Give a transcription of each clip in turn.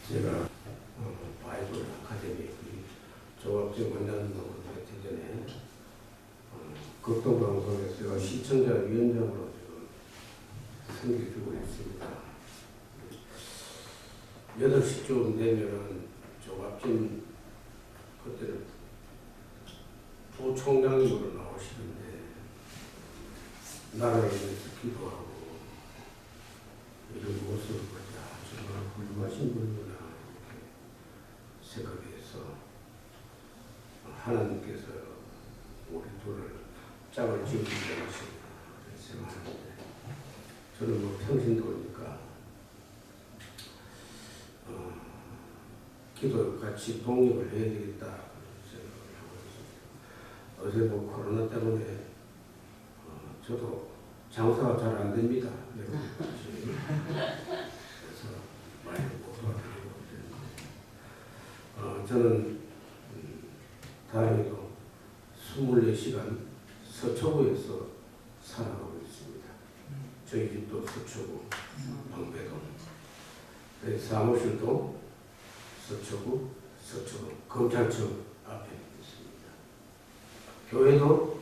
제가 바이블 아카데미 조합적 원장님하고 대전에 극동방송에서 제가 시청자위원장으로 지금 섬겨주고 있습니다. 8시쯤 되면은 조합진 그때는 부총장님으로 나오시는데 나라를 위해서 기도하고 이런 모습을 보자 정말 훌륭하신 분이구나 이렇게 생각해서 하나님께서 우리 둘을 짝을 지어주시고 생각하는데 저는 뭐 평신도니까 기도 같이 독립을 해야 되겠다 생각을 하고 있습니다. 어제 뭐 코로나 때문에 저도 장사가 잘 안 됩니다. 그래서 많이 못 도와드리고 있는데 저는 다행히도 24시간 서초구에서 살아가고 있습니다. 저희 집도 서초구 방배동, 사무실도 서초구 검찰청 앞에 있습니다. 교회도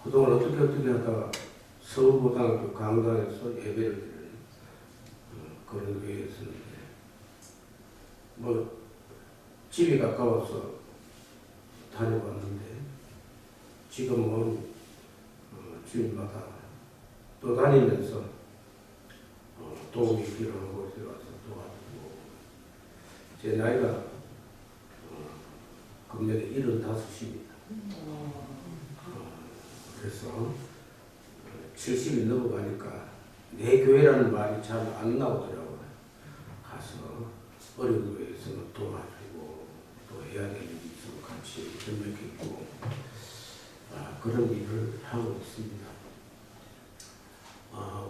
그동안 어떻게 하다가 서울고등학교 강당에서 예배를 드리는 그런 교회였었는데 뭐 집이 가까워서 다녀봤는데 지금은 주일마다 또 다니면서 도움이 필요한 곳에 와서 도와주고 제 나이가 금년에 75입니다. 그래서 70이 넘어가니까 내 교회라는 말이 잘 안 나오더라고요. 가서 어려운 교회에서는 도와주고 또 해야 될 일이 있으면 같이 협력했고 그런 일을 하고 있습니다.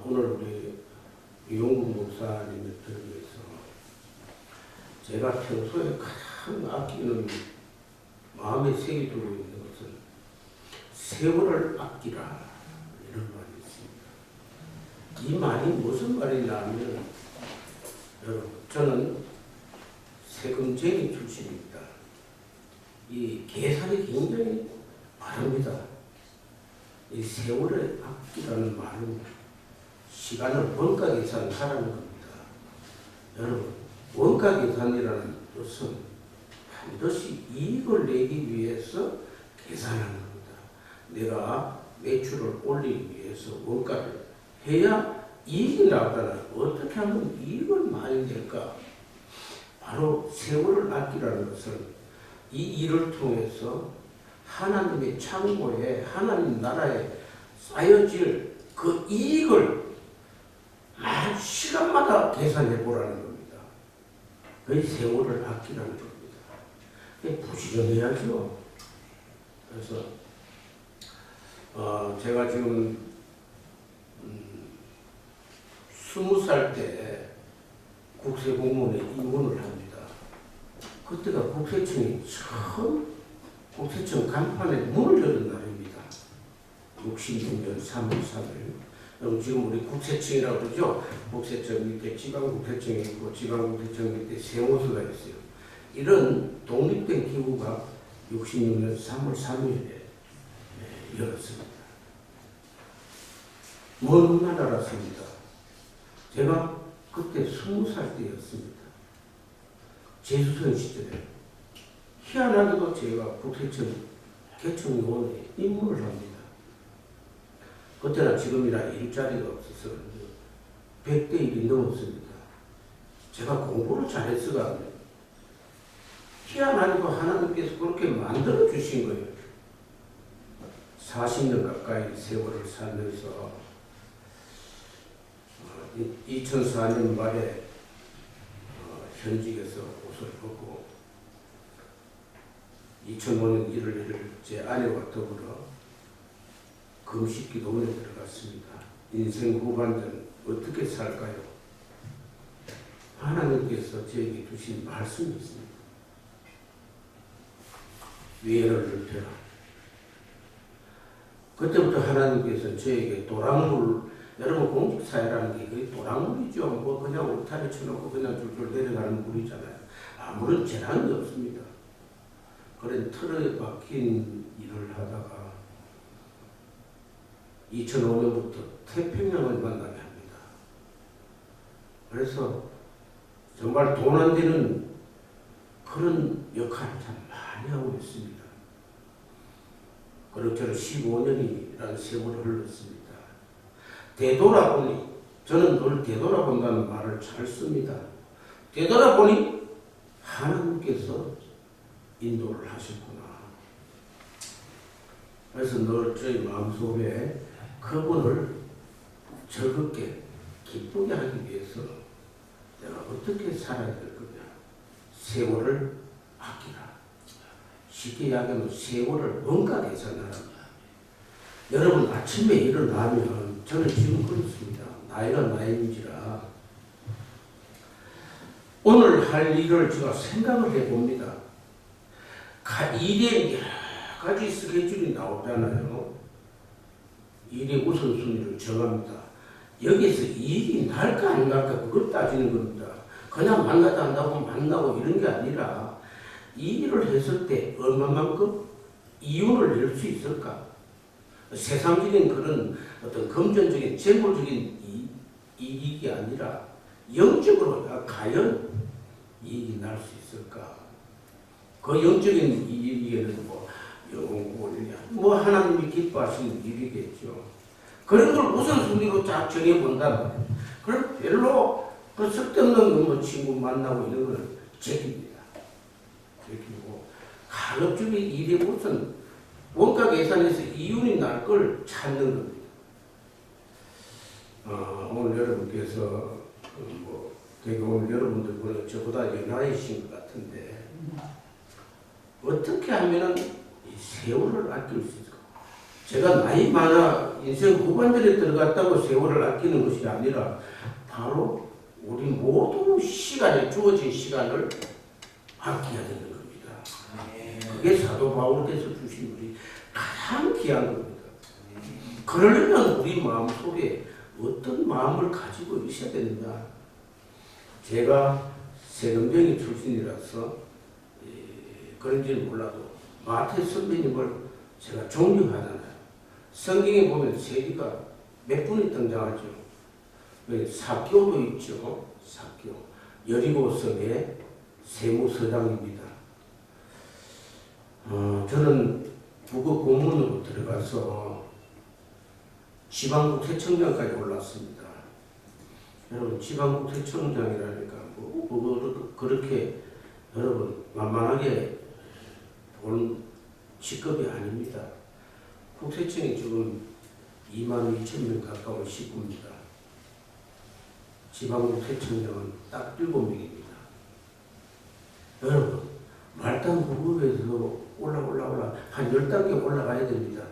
오늘 우리 이용국 목사님을 들으면서 제가 평소에 가장 아끼는 마음에 새겨두고 있는 것은 세월을 아끼라 이런 말이 있습니다. 이 말이 무슨 말이냐면 여러분 저는 세금쟁이 출신입니다. 이 계산이 굉장히 바랍니다. 이 세월을 아끼라는 말은 시간을 원가 계산하라는 겁니다. 여러분 원가 계산이라는 것은 반드시 이익을 내기 위해서 계산하는 겁니다. 내가 매출을 올리기 위해서 원가를 해야 이익이 나오잖아요. 어떻게 하면 이익을 많이 낼까? 바로 세월을 아끼라는 것은 이 일을 통해서 하나님의 창고에 하나님 나라에 쌓여질 그 이익을 시간마다 계산해 보라는 겁니다. 그 세월을 아끼라는 겁니다. 부지런해야죠. 그래서 제가 지금 20살 때 국세공무원에 입문을 합니다. 그때가 국세청이 처음 국세청 간판에 문을 열은 날입니다. 66년 3월 3일. 지금 우리 국세청이라고 그러죠. 국세청 밑에 지방국세청이 있고 지방국세청 밑에 세무서가 있어요. 이런 독립된 기구가 66년 3월 3일에 열었습니다. 먼 훗날 알았습니다. 제가 그때 20살 때였습니다. 재수생 시절에 희한하게도 제가 국세청 개청요원에 입문을 합니다. 그때나 지금이나 일자리가 없어서 100대 1이 넘었습니다. 제가 공부를 잘했어가 희한하게도 하나님께서 그렇게 만들어 주신 거예요. 40년 가까이 세월을 살면서 2004년 말에 현직에서 옷을 벗고 2005년 1월 1일 제 아내와 더불어 금식기도원에 들어갔습니다. 인생 후반전 어떻게 살까요? 하나님께서 저에게 주신 말씀이 있습니다. 위해를 넓혀라. 그때부터 하나님께서 저에게 도랑물, 여러분 공직사회라는 게 그게 도랑물이죠. 뭐 그냥 울타리 쳐놓고 그냥 줄줄 내려가는 물이잖아요. 그런 재난이 없습니다. 그런 틀에 박힌 일을 하다가 2005년부터 태평양을 만나게 합니다. 그래서 정말 돈 안 되는 그런 역할을 참 많이 하고 있습니다. 그렇게 15년이라는 세월이 흘렀습니다. 되돌아보니, 저는 늘 되돌아본다는 말을 잘 씁니다. 되돌아보니 하나님께서 인도를 하셨구나. 그래서 늘 저희 마음속에 그분을 즐겁게 기쁘게 하기 위해서 내가 어떻게 살아야 될 거냐. 세월을 아끼라. 쉽게 이야기하면 세월을 원가 계산하라. 여러분 아침에 일어나면 저는 지금 그렇습니다. 나이가 나이인지라 오늘 할 일을 제가 생각을 해봅니다. 일에 여러 가지 스케줄이 나오잖아요. 일의 우선순위를 정합니다. 여기서 일이 날까 안 날까 그걸 따지는 겁니다. 그냥 만나다 한다고 만나고 이런 게 아니라 이 일을 했을 때 얼마만큼 이윤을 낼 수 있을까? 세상적인 그런 어떤 금전적인 재물적인 이익이 아니라 영적으로 과연 이익이 날 수 있을까? 그 영적인 이익에는 뭐 하나님이 기뻐하시는 일이겠죠. 그런 걸 우선순위로 쫙 정해본단 말이에요. 그럼 별로 그 쓸데없는 뭐 친구 만나고 이런 거는 제깁니다. 제기고 가급적인 일의 우선 원가 계산에서 이윤이 날 걸 찾는 겁니다. 오늘 여러분께서 되게 오늘 여러분들 보면 저보다 연하이신 것 같은데 어떻게 하면은 이 세월을 아낄 수 있을까? 제가 나이 많아 인생 후반전에 들어갔다고 세월을 아끼는 것이 아니라 바로 우리 모두 시간에 주어진 시간을 아껴야 되는 겁니다. 그게 사도 바울께서 주신 우리 가장 귀한 겁니다. 그러려면 우리 마음속에 어떤 마음을 가지고 있어야 되느냐. 제가 세금쟁이 출신이라서 그런지는 몰라도 마태 선배님을 제가 존경하잖아요. 성경에 보면 세리가 몇 분이 등장하죠. 사교도 있죠. 사교. 여리고성의 세무서장입니다. 저는 북어 공문으로 들어가서 지방국세청장까지 올랐습니다. 여러분 지방국세청장이라니까 그렇게 여러분 만만하게 본 직급이 아닙니다. 국세청이 지금 22,000명 가까운 식구입니다. 지방국세청장은 딱 7명입니다. 여러분 말단 부급에서 올라 한 10단계 올라가야 됩니다.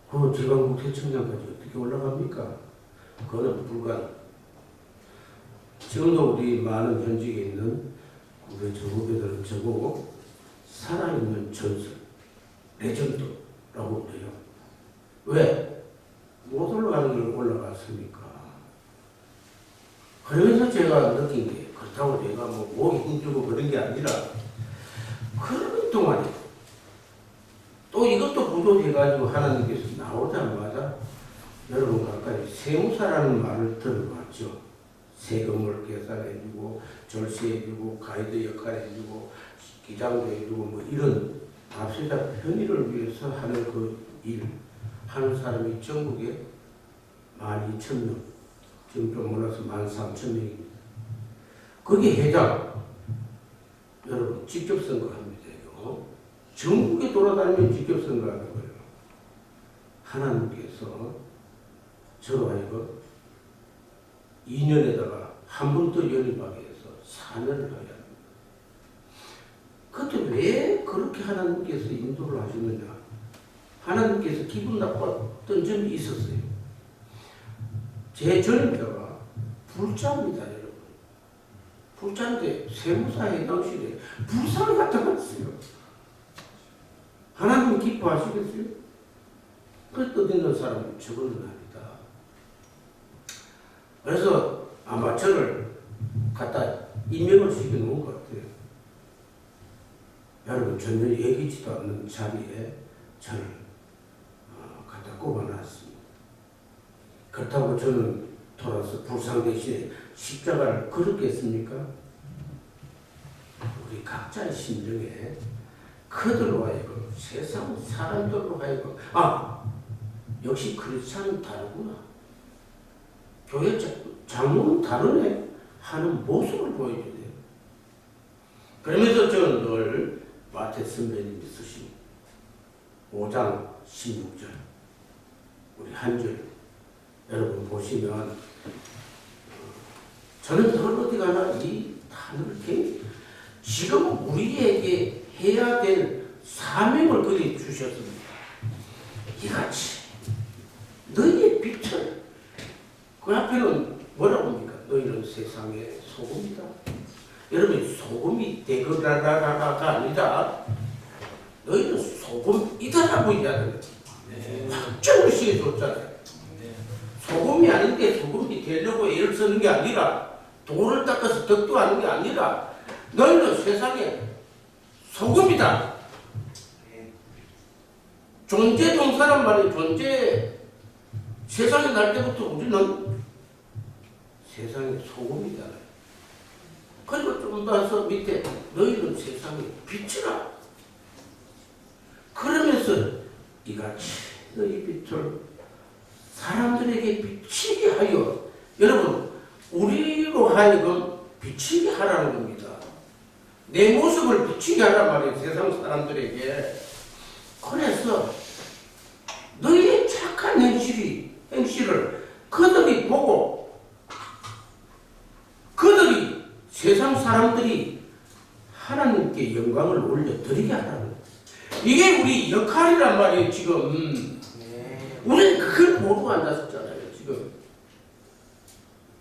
그 지방국세청장까지 어떻게 올라갑니까? 그거는 불가능. 지금도 우리 많은 현직에 있는 우리 저 후배들은 저보고 살아있는 전설, 레전드라고 그래요. 왜? 못 올라가는 걸 올라갔습니까? 그러면서 제가 느낀 게 그렇다고 제가 목이 힘들고 그런 게 아니라 그런 동안에 또 이것도 부족해가지고 하나님께서 나오자마자 여러분 가까이 세무사라는 말을 들어봤죠. 세금을 계산해주고 절세해주고 가이드 역할 해주고 기장도 해주고 뭐 이런 답세자 편의를 위해서 하는 그 일 하는 사람이 전국에 12,000명 지금 좀 몰라서 13,000명입니다. 거기 회장 여러분 직접 선거합니다. 전국에 돌아다니면 직접 선거하는 거예요. 하나님께서 저로 하여금 2년에다가 한 번 더 연임하게 해서 4년을 하게 합니다. 그때 왜 그렇게 하나님께서 인도를 하시느냐? 하나님께서 기분 나빴던 점이 있었어요. 제 전임자가 불자입니다, 여러분. 불자인데 세무사에 당시에 불사를 갖다 놨어요. 하나님 기뻐하시겠어요? 그 떠드는 사람은 저거는 아니다. 그래서 아마 저를 갖다 임명을 시켜놓은 것 같아요. 여러분 전혀 얘기지도 않는 자리에 저를 갖다 꼽아놨습니다. 그렇다고 저는 돌아서 불상 대신에 십자가를 걸었겠습니까? 우리 각자의 심정에 그들로 하여금 세상 사람들로 하여금 역시 크리스찬은 다르구나. 교회 장로는 다르네 하는 모습을 보여줘야 돼요. 그러면서 저는 늘 마태 선배님이 쓰신 5장 16절 우리 한 절 여러분 보시면 저는 늘 어디 가나 이 단어를 지금 우리에게 해야 될 사명을 그리 주셨습니다. 이같이 너희의 빛을 그 앞에는 뭐라고 합니까? 너희는 세상의 소금이다. 여러분 소금이 되거라라라가 아니라 너희는 소금이다라고 이야기합니다. 확정을 시켜줬잖아요. 소금이 아닌데 소금이 되려고 애를 쓰는 게 아니라 돌을 닦아서 덕도 하는 게 아니라 너희는 세상에 소금이다. 존재 동사란 말이에요. 존재 세상에 날 때부터 우리는 세상의 소금이잖아요. 그리고 좀 더 밑에 너희는 세상의 빛이라. 그러면서 이같이 너희 빛을 사람들에게 비치게 하여 여러분 우리로 하여금 비치게 하라는 겁니다. 내 모습을 비치게 하란 말이에요. 세상 사람들에게. 그래서 너희의 착한 행실을 그들이 보고 그들이 세상 사람들이 하나님께 영광을 올려드리게 하라는 거예요. 이게 우리 역할이란 말이에요. 지금 우리는 그걸 모르고 앉았었잖아요. 지금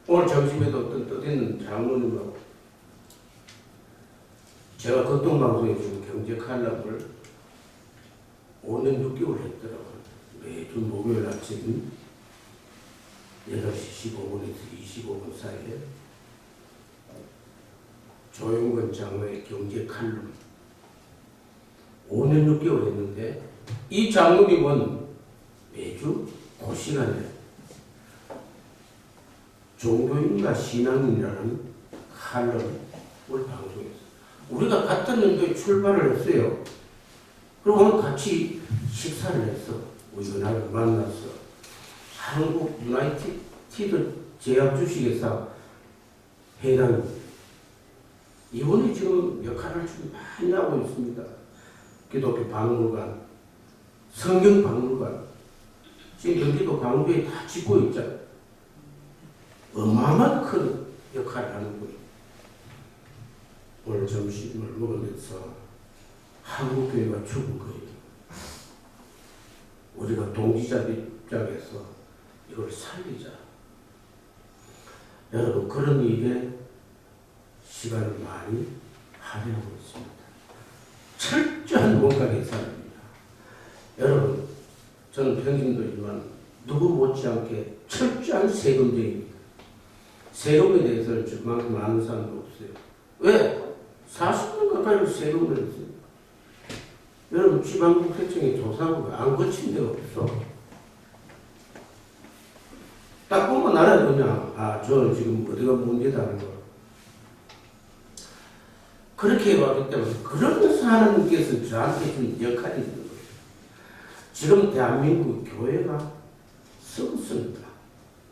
오늘 점심에도 어떤 뜻있는 장로님하고 제가 극동방송에 지금 경제 칼럼을 5년 6개월 했더라고요. 매주 목요일 아침 8시 15분에서 25분 사이에 조용건 장로의 경제 칼럼 5년 6개월 했는데 이 장로님은 매주 그 시간에 종교인과 신앙인이라는 칼럼을 방송했어요. 우리가 같은 연도에 출발을 했어요. 그리고 오늘 같이 식사를 했어. 우연하게 만났어. 한국 유나이티드 제약주식회사 회장 이분이 지금 역할을 좀 많이 하고 있습니다. 기독교 박물관, 성경 박물관 지금 경기도 광주에 다 짓고 있잖아요. 어마어마한 큰 역할을 하는 거예요. 오늘 점심을 먹으면서 한국교회가 죽은 거예요. 우리가 동지자 입장에서 이걸 살리자. 여러분 그런 일에 시간을 많이 할애하고 있습니다. 철저한 원각의 사람입니다. 여러분 저는 평균도지만 누구 못지않게 철저한 세금쟁입니다. 세금에 대해서 그만큼 아는 사람도 없어요. 왜? 40년 가까이 세금을 했어요. 여러분 지방국세청에 조사하고 안 거친 데가 없어. 딱 보면 알아요. 그냥 저는 지금 어디가 문제다 하는 거. 그렇게 해왔기 때문에 그러면서 하나님께서 저한테 준 역할이 있는 거예요. 지금 대한민국 교회가 썩었습니다.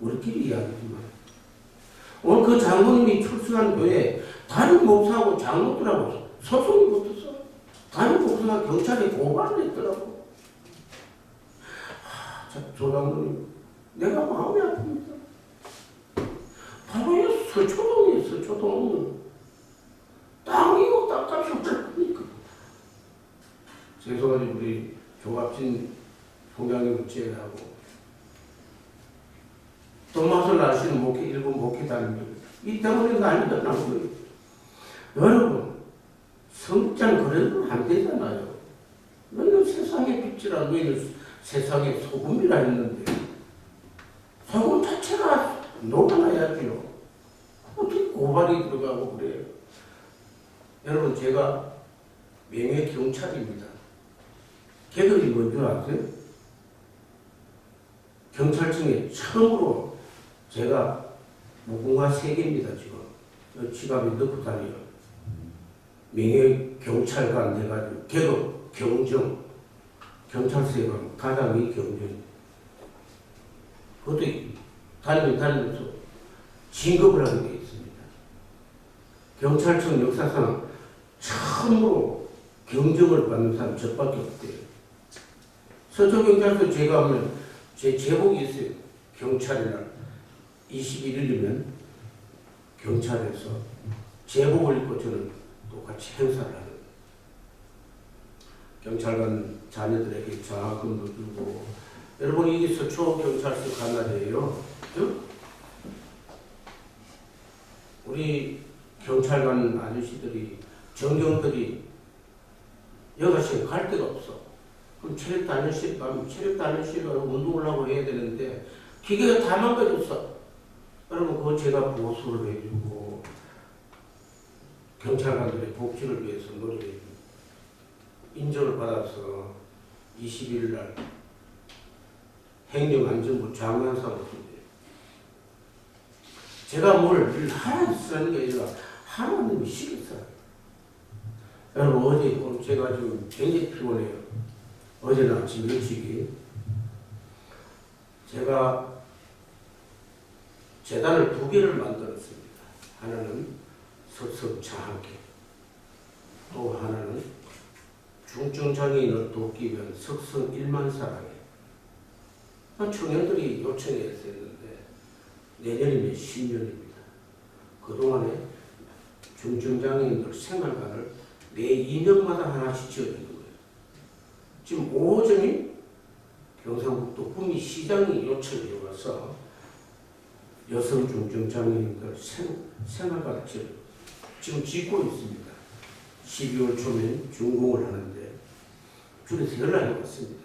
우리끼리 이야기지만 오늘 그 장로님이 출석한 교회에 다른 목사하고 장로들하고 소송이 붙었어. 다른 목사가 경찰에 고발을 했더라고. 조 장로님 내가 마음이 아픕니다. 바로 이 서초동이에요. 서초동. 땅이고 땅값이 없다니까. 죄송하지 우리 조갑진 총장님 제외하고 도마솔 아시는 목회 일본 목회단입니다. 이 때문에 난리가 난 거예요. 여러분 성장 그래도 안 되잖아요. 너희는 세상의 빛이라 너희는 세상의 소금이라 했는데 소금 자체가 녹아나야지요. 어떻게 고발이 들어가고 그래요? 여러분, 제가 명예경찰입니다. 계급이 뭔지 아세요? 경찰청에 처음으로 제가 무궁화 3개입니다, 지금. 지갑에 넣고 다녀요. 명예경찰관 해가지고, 계급, 경정, 경찰서에 가면 가장이 경정. 그것도 다니면서 진급을 하게 되어 있습니다. 경찰청 역사상 처음으로 경정을 받는 사람 저밖에 없대요. 서초경찰서 제가 하면 제 제복이 있어요. 경찰의 날 21일이면 경찰에서 제복을 입고 저는 똑같이 행사를 하는 경찰관 자녀들에게 장학금도 주고. 여러분, 이게 서초경찰서 간날이에요. 우리 경찰관 아저씨들이, 정경들이 여가시에 갈 데가 없어. 그럼 체력단련실 가면 체력단련실 가서 운동을 하고 해야 되는데 기계가 다 망가졌어. 여러분, 그거 제가 보수를 해주고 경찰관들의 복지를 위해서 노력해주고 인정을 받아서 21일 날 행정안전부 장관상을 준대요. 제가 뭘 하나도 쓰는 게 아니라 하나님이 시겠어요. 여러분, 오늘 제가 지금 굉장히 피곤해요. 어제는 아침 일찍이 제가 재단을 2개를 만들었습니다. 하나는 석성장학회, 또 하나는 중증장애인을 돕기 위한 석성 1만 사랑회. 청년들이 요청해서 했는데 내년이면 10년입니다. 그동안에 중증장애인들 생활관을 매 2년마다 하나씩 지어주는 거예요. 지금 5호점이 경상북도 구미시장이 요청해 와서 여성 중증장애인들 생활관을 지금 짓고 있습니다. 12월 초면 준공을 하는데 줄에서 연락이 왔습니다.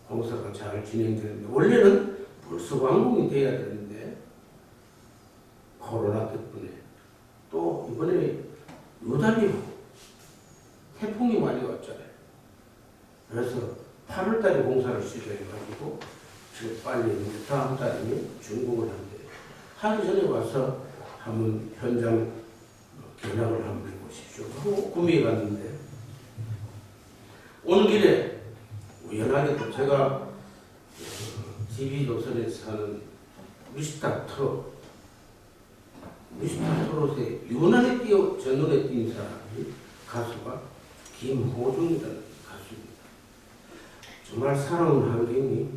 공사가 잘 진행되는데 원래는 벌써 완공이 돼야 되는데 코로나 덕분에 또 이번에 유달리 태풍이 많이 왔잖아요. 그래서 8월달에 공사를 시작해가지고 지금 빨리 다음 달이면 준공을 하는데 하기 전에 와서 한번 현장 견학을 한번 해보십시오 하고 구미에 갔는데 오는 길에 우연하게도 제가 TV조선에 사는 미스터 트롯 트롯에 유난히 제 눈에 띈 사람이 가수가 김호중이라는 가수입니다. 정말 살아온 환경이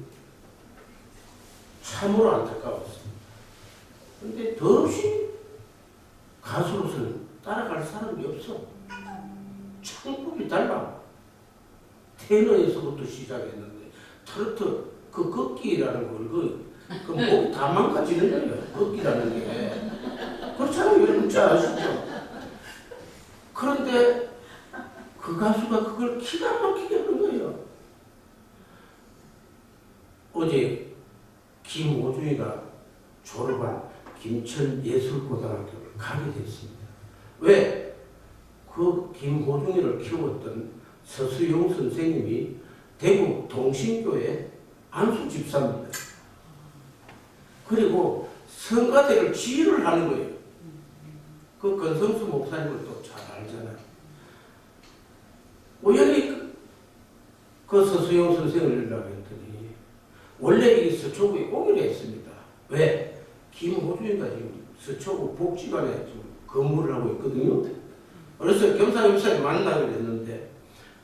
참으로 안타까웠습니다. 그런데 더없이 가수로서는 따라갈 사람이 없어. 창법이 달라. 테너에서부터 시작했는데 트로트 그 걷기라는 걸 그 목이 다 망가지는 거예요. 걷기라는 게. 그렇잖아요. 여러분 잘 아시죠? 그런데 그 가수가 그걸 기가 막히게 하는 거예요. 어제 김호중이가 졸업한 김천예술고등학교를 가게 됐습니다. 왜? 그 김호중이를 키웠던 서수용 선생님이 대구 동신교회 안수 집사입니다. 그리고 성가대를 지휘를 하는 거예요. 그 건성수 목사님을 또 잘 알잖아요. 우연히 그 서수용 선생을 연락했더니 원래 이 서초구에 오기로 했습니다. 왜? 김호중이가 지금 서초구 복지관에 지금 근무를 하고 있거든요. 그래서 겸사겸사 만나기로 했는데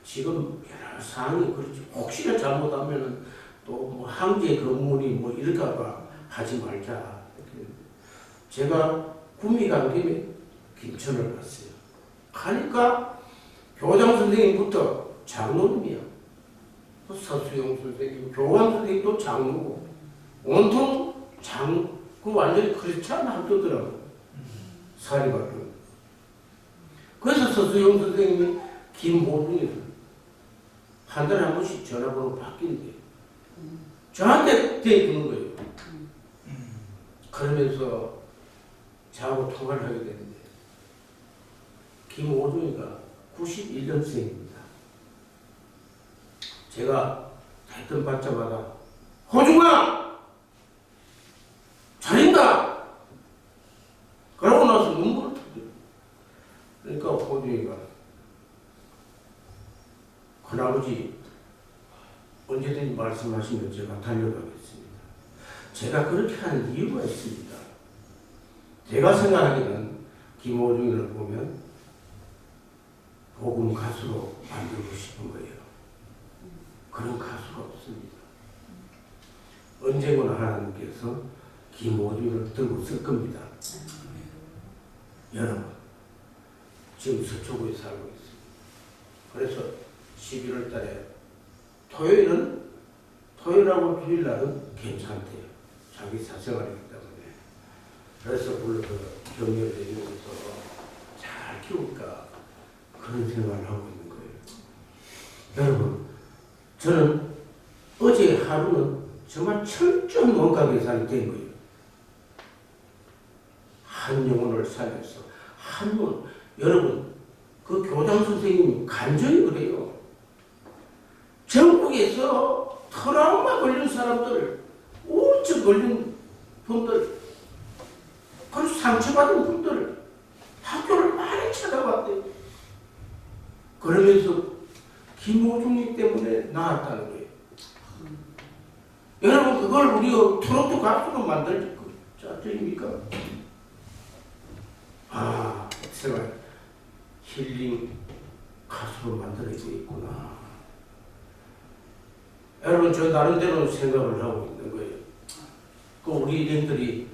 지금 여러 사항이 그렇지. 혹시나 잘못하면은 또 뭐 항제 근무니 뭐 이럴까봐 하지 말자. 제가 구미 간 김에 김천을 갔어요. 가니까 교장 선생님부터 장로님이야. 서수용 선생님, 교감 선생님도 장로고 온통 그 완전히 크리스찬 학교더라고. 사립학교. 그래서 서수용 선생님이 김호중이를 한 달에 한 번씩 전화번호 바뀐대. 저한테 대주는 거예요. 그러면서 저하고 통화를 하게 되는데 김오중이가 91년생입니다. 제가 대뜸 받자마자 호중아! 잘한다! 그러고 나서 눈물을 터뜨려. 그러니까 호중이가 큰아버지 언제든지 말씀하시면 제가 달려가겠습니다. 제가 그렇게 하는 이유가 있습니다. 제가 생각하기는 김호중이를 보면 복음 가수로 만들고 싶은 거예요. 그런 가수가 없습니다. 언제거나 하나님께서 김호중이를 들고 쓸 겁니다. 여러분, 지금 서초구에 살고 있습니다. 그래서 11월 달에 토요일하고 주일날은 괜찮대요. 자기 사생활이기 때문에. 그래서 불러서 격려를 해주면서 잘 키울까 그런 생각을 하고 있는 거예요. 여러분, 저는 어제 하루는 정말 철저한 원가 계산이 된 거예요. 한 영혼을 살려서 한 번. 여러분, 그 교장 선생님이 간절히 그래요. 전국에서 트라우마 걸린 사람들, 우울증 걸린 분들, 그리고 상처받은 분들 학교를 많이 찾아봤대요. 그러면서 김호중이 때문에 나았다는 거예요. 여러분, 그걸 우리 트로트 가수로 만들 짜증입니까? 아, 생활 힐링 가수로 만들어지고 있구나. 여러분, 저 나름대로 생각을 하고 있는 거예요. 그 우리 일행들이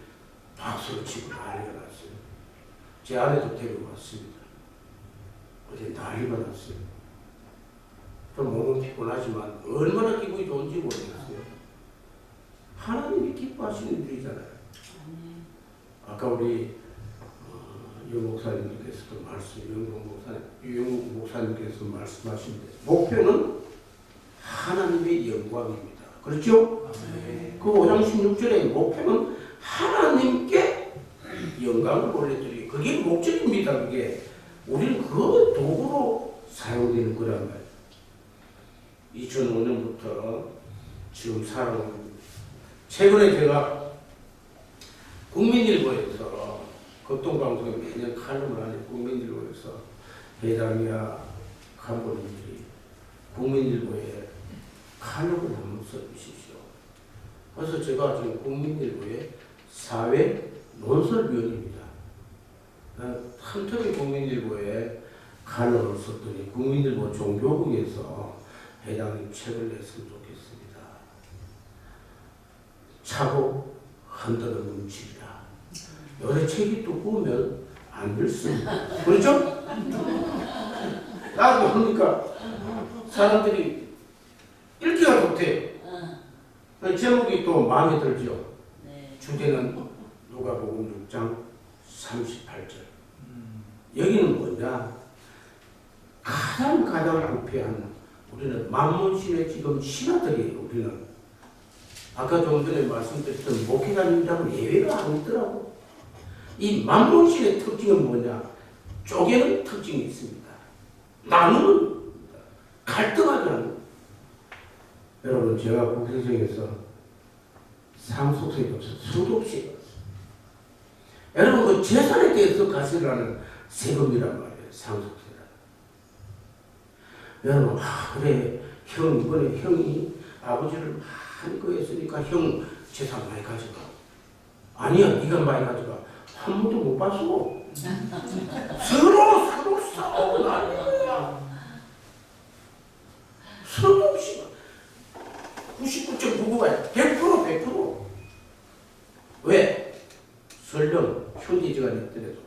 박수를 치고 난리가 났어요. 제 아내도 데리고 왔습니다. 어제 난리가 났어요. 좀 몸은 피곤하지만 얼마나 기분이 좋은지 모르겠어요. 하나님이 기뻐하시는 일이잖아요. 아까 우리 유 목사님께서도 유영 목사님께서 말씀하신 목표는 하나님의 영광입니다. 그렇죠? 네. 그 5장 16절의 목표는 하나님께 영광을 올려드리기. 그게 목적입니다. 그게 우리는 그 도구로 사용되는 거란 말이에요. 2005년부터 지금 살아오는 최근에 제가 국민일보에서 교통방송에 매년 칼럼을 하는 국민일보에서 회장이야 간부님들이 국민일보에 칼럼을 한번 써주십시오. 그래서 제가 지금 국민일보의 사회 논설위원입니다. 한 텀이 국민일보에 칼럼을 썼더니 국민일보 종교국에서 회장님 책을 냈으면 좋겠습니다. 차고 흔드는 움직이라. 여러 책이 두꺼우면 안 읽습니다. 그렇죠? 나도 그러니까 사람들이 읽기가 좋대요. 제목이 또 마음에 들죠. 네. 주제는 누가복음 6장 38절. 여기는 뭐냐? 가장 부패한 우리는 만몬신의 지금 신하들이에요. 우리는 아까 좀 전에 말씀드렸던 목회자님이라고 예외가 아니더라고. 이 만몬신의 특징은 뭐냐? 쪼개는 특징이 있습니다. 나누는, 갈등하지 않는. 여러분, 제가 국세청에서 상속세가 없어요. 수도 없이 없어요. 여러분, 그 재산에 대해서 가세라는 세금이란 말이에요. 상속세라. 여러분, 그래, 이번에 형이 아버지를 많이 거했으니까 형 재산 많이 가져가. 아니야, 네가 많이 가져가. 한 번도 못 봤어. 서로 싸우고 난리야. 서로 없이 99.99가 100%. 왜? 설령 형제지간이 있더라도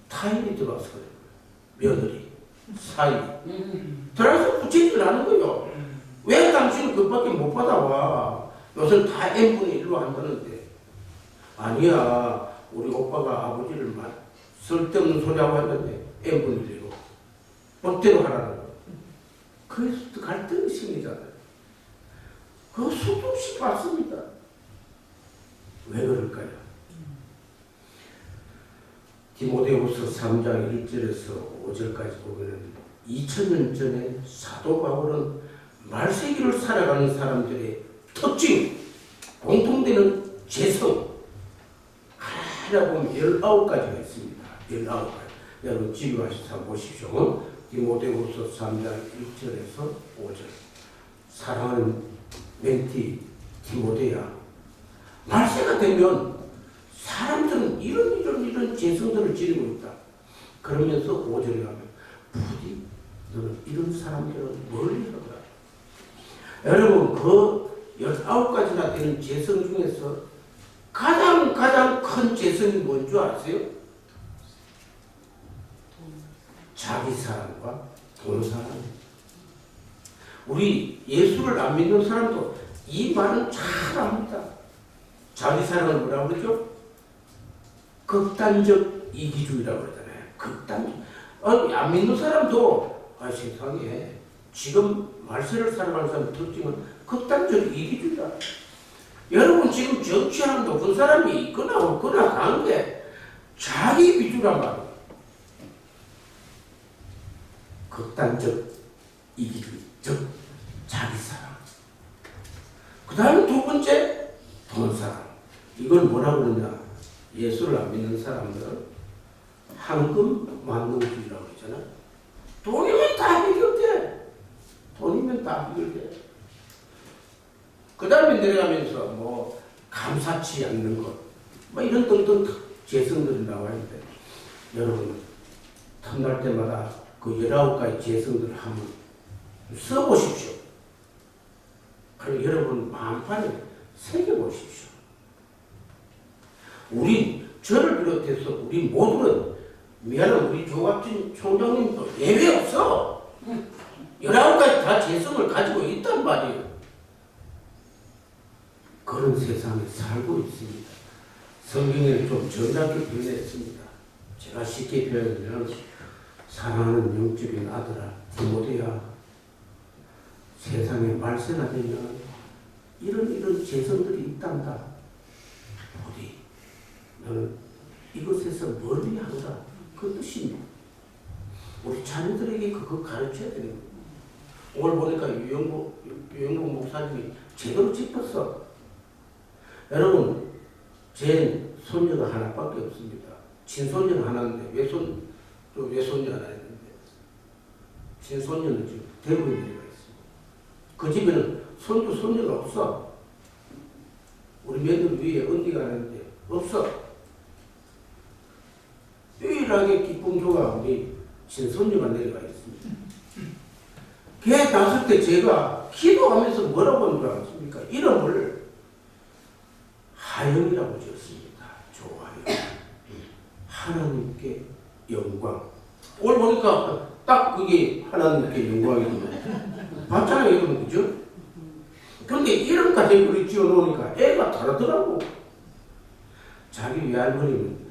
타인이 들어와서 그래요. 며느리, 사이 들어와서 부채질 하는 거예요. 왜 당신은 그밖에 못 받아와? 요새 다 n분의 1로 한다는데. 아니야, 우리 오빠가 아버지를 쓸데없는 소리하고 했는데 n분의 1로 멋대로 하라는 거. 그래서 갈등이 생기잖아요. 그거 수도 없이 봤습니다. 왜 그럴까요? 디모데후서 3장 1절에서 5절까지 보면은 2000년 전에 사도 바울은 말세기를 살아가는 사람들의 특징, 공통되는 재성 하나 보면 19가지가 있습니다. 19가지. 여러분 집에 가서 보십시오. 디모데후서 3장 1절에서 5절. 사랑하는 멘티 디모데야, 말세가 되면 사람들은 이런 재성들을 지니고 있다. 그러면서 5절에 가면 부디 너는 이런 사람들은 멀리 하거라. 여러분 그 19가지나 되는 재성 중에서 가장 큰 재성이 뭔 줄 아세요? 자기 사랑과 돈 사랑. 우리 예수를 안 믿는 사람도 이 말은 잘 압니다. 자기 사랑을 뭐라고 그러죠? 극단적 이기주의라고 그러잖아요. 극단적. 안 믿는 사람도 세상에 지금 말세를 살아가는 사람 특징은 극단적 이기주의다. 여러분 지금 정치하는 높은 사람이 있거나 없거나 하는 게 자기 위주란 말이에요. 극단적 이기주의, 즉 자기 사랑. 그 다음 두 번째 돈 사랑. 이건 뭐라고 그러냐? 예수를 안 믿는 사람들은 황금 만능주의라고 그러잖아. 돈이면 다 해결돼. 돈이면 다 해결돼. 그 다음에 내려가면서 뭐 감사치 않는 것, 뭐 이런 등등 재성들이 나와 있는데, 여러분 틈날 때마다 그 19가지 재성들을 한번 써보십시오. 그리고 여러분 마음판에 새겨보십시오. 저를 비롯해서 우리 모두는, 미안한 우리 조갑진 총장님도 예외 없어. 19가지 다 재성을 가지고 있단 말이에요. 그런 세상에 살고 있습니다. 성경에 좀 정답게 표현했습니다. 제가 쉽게 표현하면, 사랑하는 영적인 아들아 디모데야, 세상에 말세가 되면 이런 재성들이 있단다. 부디 너는 이것에서 멀리 하라. 그 뜻입니다. 우리 자녀들에게 그거 가르쳐야 되는 거예요. 오늘 보니까 유영국 목사님이 제대로 짚었어. 여러분, 제 손녀가 하나밖에 없습니다. 친손녀는 하나인데 외손녀 하나 있는데, 친손녀는 지금 대구에 내려가 있습니다. 그 집에는 손녀가 없어. 우리 며느리 위에 언니가 하는데 없어. 유일하게 기쁨조가 우리 친손녀가 내려가 있습니다. 걔 낳았을 때 제가 기도하면서 뭐라고 하는 줄 아십니까? 이름을 하영이라고 지었습니다. 좋아요. 하나님께 영광. 오늘 보니까 딱 그게 하나님께 영광이거든요. 봤잖아요, 이름, 그죠? 그런데 이름까지 우리 지어놓으니까 애가 다르더라고. 자기 외할머니는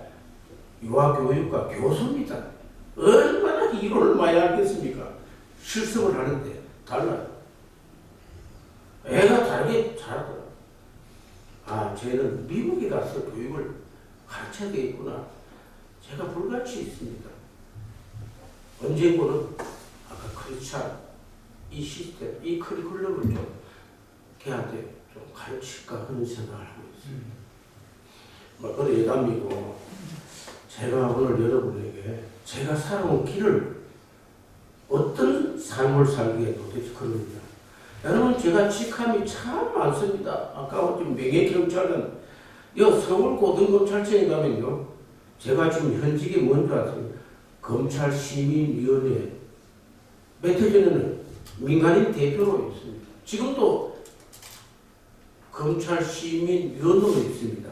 유아교육과 교수입니다. 얼마나 이론을 많이 알겠습니까? 실습을 하는데 달라요. 애가 다르게 잘하더라고요. 쟤는 미국에 가서 교육을 가르쳐야 되겠구나. 제가 불같이 있습니다. 언젠가는 아까 크리스찬 이 시스템, 이 커리큘럼을 좀 걔한테 좀 가르칠까 그런 생각을 하고 있습니다. 그런 예담이고, 제가 오늘 여러분에게 제가 살아온 길을, 어떤 삶을 살기에 도대체 그럽니다. 여러분, 제가 직함이 참 많습니다. 아까 명예경찰관, 서울고등검찰청에 가면요, 제가 지금 현직이 뭔지 아세요? 검찰시민위원회, 몇 해 전에는 민간인 대표로 있습니다. 지금도 검찰시민위원으로 있습니다.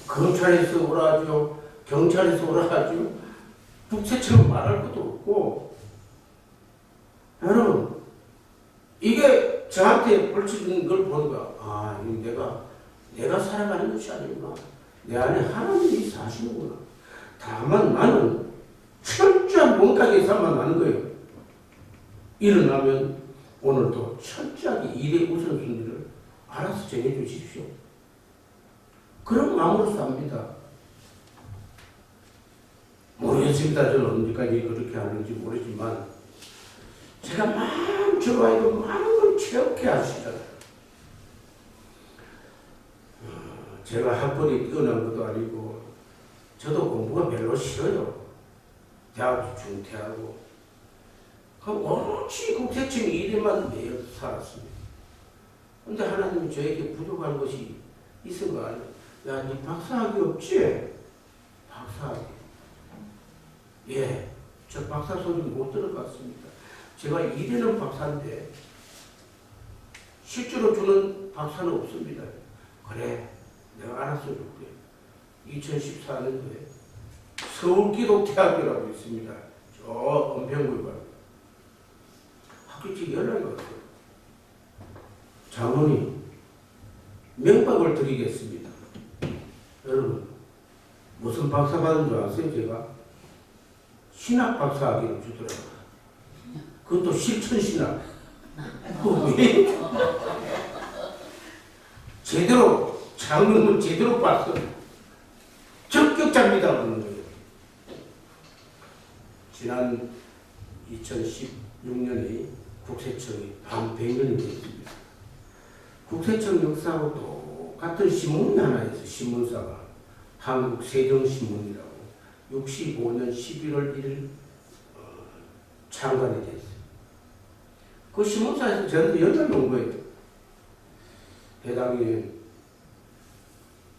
검찰에서 오라죠, 경찰에서 오라죠, 국세청은 말할 것도 없고. 여러분, 이게 저한테 벌쳐지는 걸 보니까, 내가 살아가는 것이 아니구나. 내 안에 하나님이 사시는구나. 다만 나는 철저한 몸가게에서만 하는 거예요. 일어나면 오늘도 철저하게 일의 우선순위를 알아서 정해 주십시오. 그런 마음으로 삽니다. 모르겠습니다. 저는 언제까지 그렇게 하는지 모르지만 제가 마음 좋아해도 많은 걸 체육해 하시잖아요. 제가 학벌이 뛰어난 것도 아니고 저도 공부가 별로 싫어요. 대학 중퇴하고 그럼 오로지 국세청 일에만 매여 살았습니다. 근데 하나님이 저에게 부족한 것이 있은 거 아니에요. 야, 니 박사학위 없지? 박사학위. 예, 저 박사 소리 못 들어봤습니다. 제가 일에는 박사인데 실제로 주는 박사는 없습니다. 그래, 내가 알아서 줄게. 2014년도에 서울기독대학교라고 있습니다. 저 은평구에 학교 측 연락이 왔어요. 장로님, 명박을 드리겠습니다. 여러분, 무슨 박사 받은 줄 아세요? 제가 신학 박사학위를 주더라고요. 그것도 실천신학. 왜? 제대로, 장로는 제대로 봤어. 적격자입니다. 그러는 거예요. 지난 2016년에 국세청이 반 100년이 됐습니다. 국세청 역사하고 똑같은 신문이 하나 있어요. 신문사가 한국세정신문이라고 65년 11월 1일 창간이 됐어요. 그 신문사에서 저한테 연락이 온 거예요. 회장님,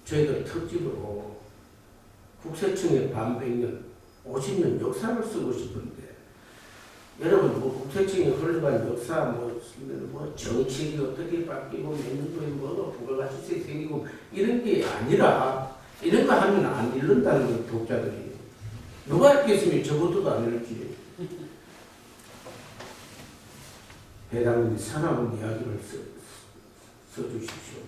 저희들 특집으로 국세청의 반 100년, 50년 역사를 쓰고 싶은데 여러분 뭐 국세청이 흘러간 역사 뭐 정책이 어떻게 바뀌고 몇 년도에 뭐 부가가치세 생기고 이런 게 아니라 이런 거 하면 안 읽는다는 거 독자들이 누가 읽겠으면 저것도 안 읽지. 회장님이 살아온 이야기를 써주십시오.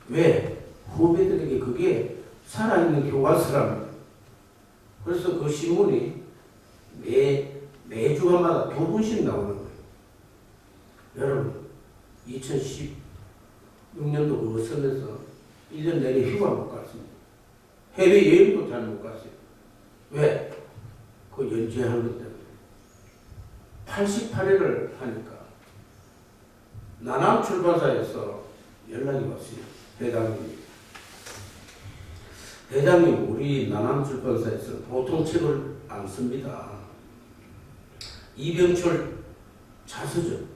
왜? 후배들에게 그게 살아있는 교과서랍니다. 그래서 그 신문이 매주간마다 2번씩 나오는 거예요. 여러분, 2016년도 그거 쓰면서 1년 내내 휴가 못 갔습니다. 해외여행도 잘 못 갔어요. 왜? 그 연재하는 것 때문에. 88회를 하니까 나남 출판사에서 연락이 왔어요. 회장님, 우리 나남 출판사에서 보통 책을 안 씁니다. 이병철 자서전,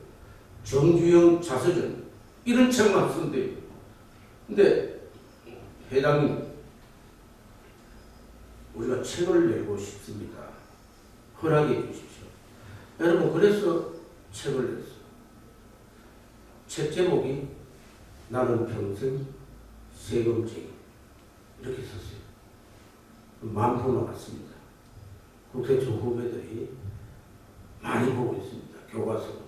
정주영 자서전 이런 책만 쓴대요. 근데 회장님, 우리가 책을 내고 싶습니다. 허락해 주십시오. 여러분, 그래서 책을 냈어요. 책 제목이 나는 평생 세금쟁이 이렇게 썼어요. 만부 나왔습니다. 국세청 후배들이 많이 보고 있습니다. 교과서.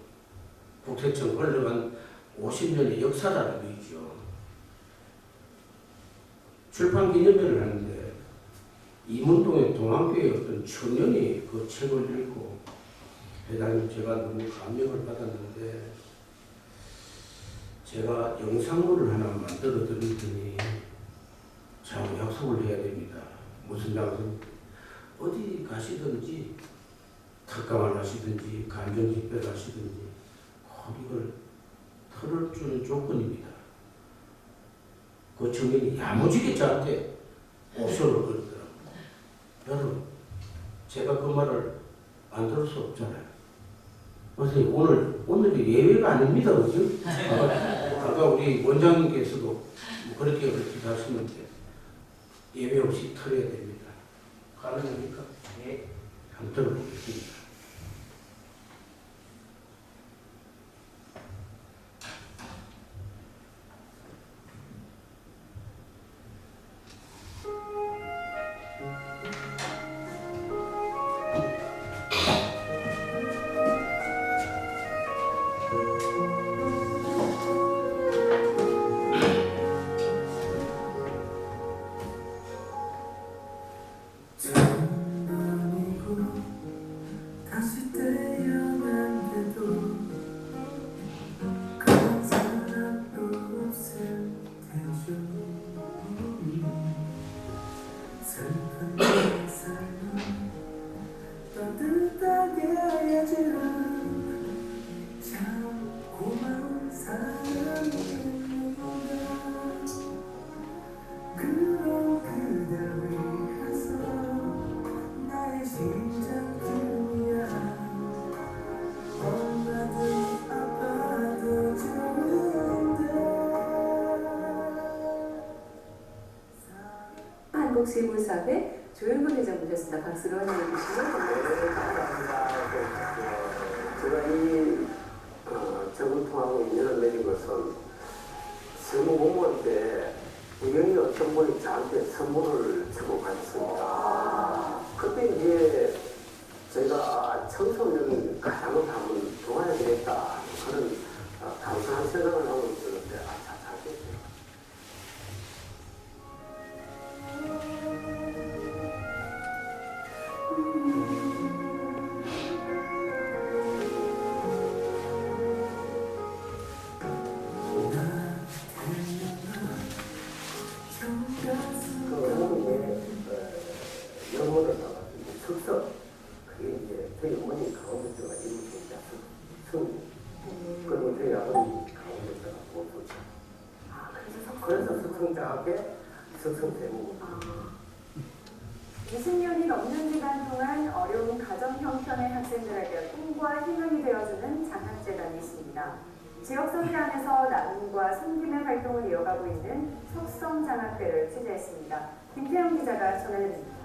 국세청 흘러간 50년의 역사라는 거죠. 출판 기념회를 하는데 이문동의 동안교회 어떤 청년이 그 책을 읽고 회장님, 제가 너무 감명을 받았는데 제가 영상물을 하나 만들어 드리더니 참 약속을 해야 됩니다. 무슨 약속? 어디 가시든지 특강을 하시든지 간정집회를 하시든지 꼭 이걸 털어주는 조건입니다. 그 청년이 야무지게 저한테 옵션을 걸더라고요. 여러분, 제가 그 말을 안 들을 수 없잖아요. 그래서 오늘이 예외가 아닙니다. 그죠? 아까 우리 원장님께서도 그렇게 하시면 돼요. 예외 없이 털어야 됩니다. 가능합니까? 네. 한번 들어보겠습니다. 슬픈 내 삶은 제54회 조영근 회장 모셨습니다. 박수로 환영해 주시면 네, 감사합니다. 제가 이 정통하고 인연을 맺은 것은 서무 공무원 때 우연히 어떤 분이 저한테 선물을 주고 갔습니다. 그때 이제 저희가 청소년 가장을 한번 도와야 되겠다 그런 감사한 생각을 하고 있었는데 잘 됐어요. 영어를 나갔는데 석석 그게 이제 저희 어머니 가운데서가 이루어진 성 그리고 저희 아버지 가운데서가 보수 그래서 석성자학에 석성 제목 20년이 넘는 기간 동안 어려운 가정 형편의 학생들에게 꿈과 희망이 되어주는 장학재단이 있습니다. 지역 선교 안에서 나눔과 섬김의 활동을 이어가고 있는 석성장학회를 취재했습니다. 김태형 기자가 전해드립니다.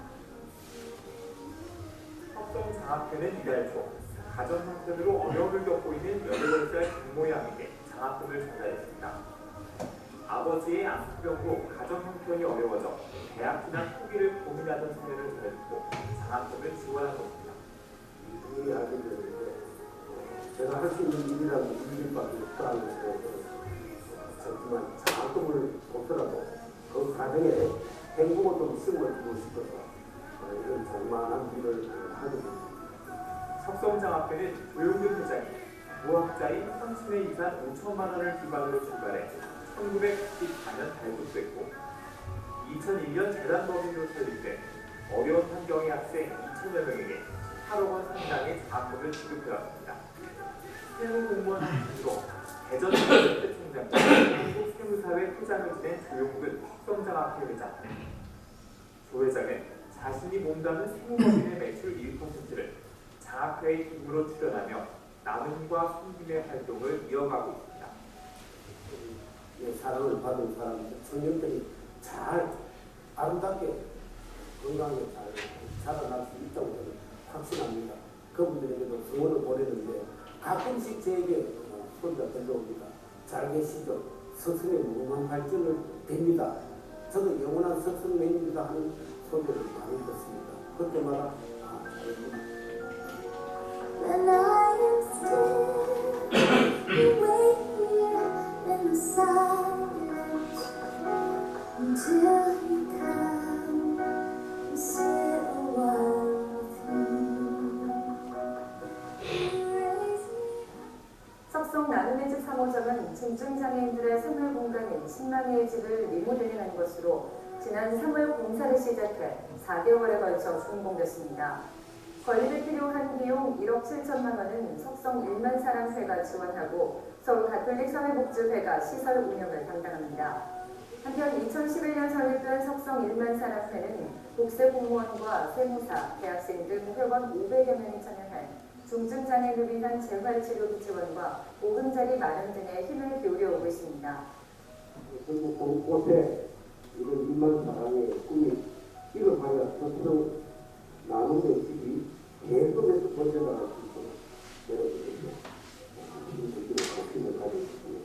석성장학회는 이달 초 가정 형편으로 어려움을 겪고 있는 18살 김모양에게 장학금을 전달했습니다. 아버지의 암투병으로 가정 형편이 어려워져 대학 진학 포기를 고민하던 사연을 전해듣고 장학금을 지원한 것입니다. 우리 아들들인데 제가 할 수 있는 일이라고 일밖에 없다는 것을 정말 장학금을 줬더라도 그 가정에 행복을 좀 심어주고 싶어서 이런 조그마한 일을 하게 됐습니다. 석성장학회는 조용근 회장이 무학자인 삼촌의遺産 5천만 원을 기반으로 출발해 1994년 발족됐고 2001년 재단 법인으로 설립돼 어려운 환경의 학생 2천여 명에게 8억 원 상당의 장학금을 지급해왔습니다. 세무공무원 학생으로 대전시대 총장과 한국세무사회 회장을 지낸 조용근 석성장학회 회장. 조 회장은 자신이 몸담은 세무법인의 매출 1%를 장학회의 기금으로 출연하며 나눔과 섬김의 활동을 이어가고 있습니다. 사랑을 받은 사람들, 청년들이 잘 아름답게 건강하게 잘 자라날 수 있다고 저는 확신합니다. 그분들에게도 성원을 보내는데 가끔씩 저에게 소리가 들려옵니다. 잘 계시죠? 스승의 무궁한 발전을 빕니다. 저도 영원한 스승님입니다 하는 소리를 많이 듣습니다. 그때마다 잘합니다. When I am still, you wait here in the silence until you come and sit a while with me. You raise me. 석성 나눔의 집 3호점은 중증장애인들의 생활 공간인 10만회의 집을 리모델링한 것으로 지난 3월 공사를 시작해 4개월에 걸쳐 준공됐습니다. 건립에 필요한 비용 1억 7천만 원은 석성 1만 사람회가 지원하고 서울 가톨릭 사회복지회가 시설 운영을 담당합니다. 한편 2011년 설립된 석성 1만 사람회는 복세공무원과 세무사, 대학생 등 회원 500여 명이 참여해 중증장애인을 위한 재활치료비 지원과 보금자리 마련 등에 힘을 기울여 오고 있습니다. 결국 곳곳에 이런 1만 사람의 꿈이 이뤄봐야 스스로 나눔의 집이 계속해서 번져나갈 수 있도록 여러분들께 관심을 가지고 있습니다.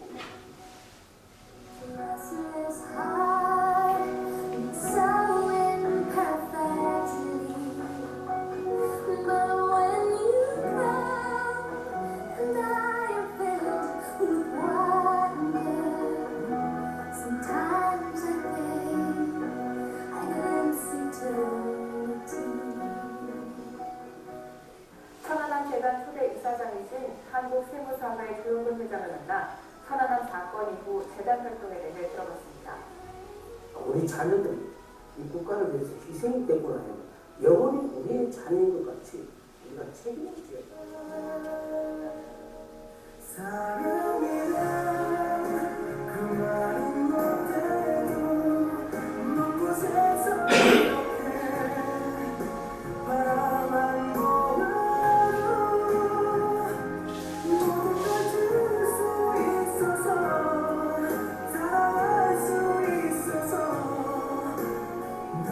Restless heart, so imperfectly. But when you come, and I am filled with wonder, sometimes I think I glimpse eternity. 천안함 재단 초대 이사장이신 한국세무사회 조용근 회장을 만나 천안함 사건 이후 재단 활동에 대해 들어봤습니다. 우리 자녀들이 이 국가를 위해서 희생됐구나 하면 영원히 우리의 자녀인 것 같이 우리가 책임을 져야 돼. 사랑이란 그 말은 못해도 먼 곳에서 이렇게 바라만 보아도 모든 걸 줄 수 있어서 사랑할 수 있어서 난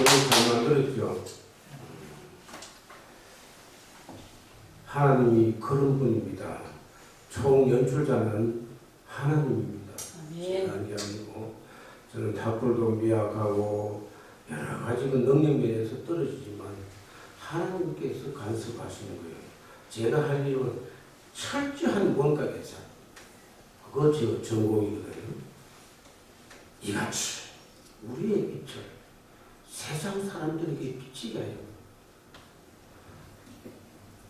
너무 잘 만들었죠. 하나님이 그런 분입니다. 총 연출자는 하나님입니다. 제가 아니고 저는 닭불도 미약하고 여러 가지 능력 면에서 떨어지지만 하나님께서 간섭하시는 거예요. 제가 할 일은 철저한 원가 계산. 그거 제 전공이거든요. 이같이 우리의 빛을 세상 사람들에게 비치게 하여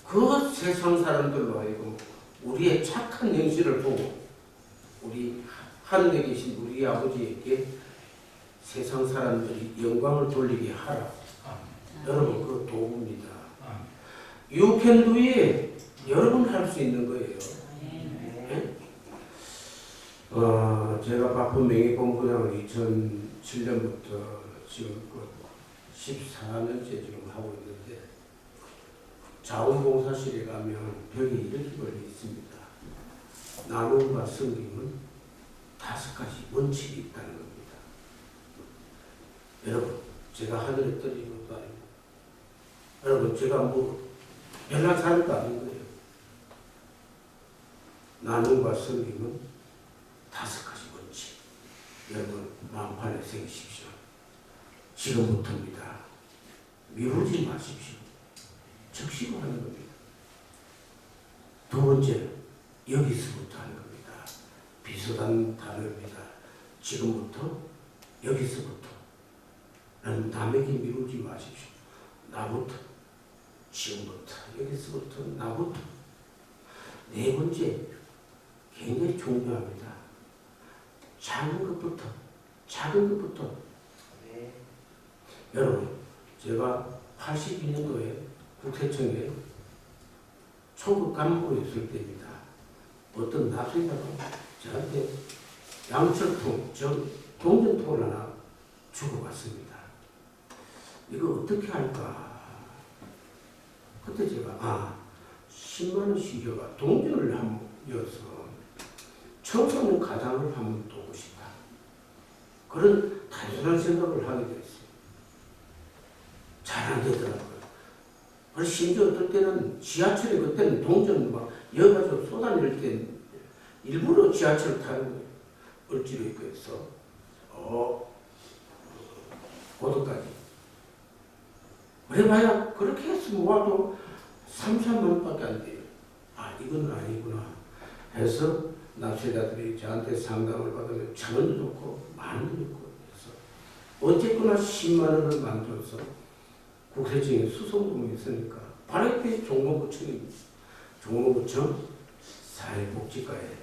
그 세상 사람들로 하여금 우리의 착한 행실을 보고 우리 하늘에 계신 우리 아버지에게 세상 사람들이 영광을 돌리게 하라. 여러분 그 도구입니다. 유캔두에 여러분 할 수 있는 거예요. 네? 제가 바쁜 명예본부장을 2007년부터 지금 14년째 지금 하고 있는데 자원봉사실에 가면 벽에 이렇게 걸려 있습니다. 나눔과 섬김은 5가지 원칙이 있다는 겁니다. 여러분, 제가 하늘에 떨어진 것도 아니고, 여러분, 제가 뭐 별난 사람도 아닌 거예요. 나눔과 섬김은 5가지 원칙. 여러분, 마음판에 새기십시오. 지금부터입니다. 미루지 마십시오. 적시고 하는 겁니다. 두 번째, 여기서부터 하는 겁니다. 비슷한 단어입니다. 지금부터, 여기서부터. 남에게 미루지 마십시오. 나부터, 지금부터, 여기서부터, 나부터. 네 번째, 굉장히 중요합니다. 작은 것부터, 작은 것부터. 네. 여러분, 제가 82년도에 국세청에 초급 간부로 있을 때입니다. 어떤 납세자가 저한테 양철통, 동전통을 하나 주고 갔습니다. 이거 어떻게 할까? 그때 제가 10만원씩 여가 동전을 한번 이어서 청소년 가장을 한번 도우고 싶다. 그런 단순한 생각을 하게 됐어요. 잘 안 되더라고요. 그래서 심지어 어떨 때는 지하철에 그때는 동전 막 여가지고 쏟아낼 때 일부러 지하철을 타는 거예요. 을지로 있고 해서 고도까지. 그래봐야 그렇게 했으면 모아도 3, 4만 원밖에 안 돼요. 이건 아니구나 해서 납세자들이 저한테 상담을 받으면 1,000원도 좋고 만 원도 좋고 해서 어쨌거나 10만 원을 만들어서 국세청에 수송금이 있으니까 바로 옆에 종로구청입니다. 종로구청 사회복지과에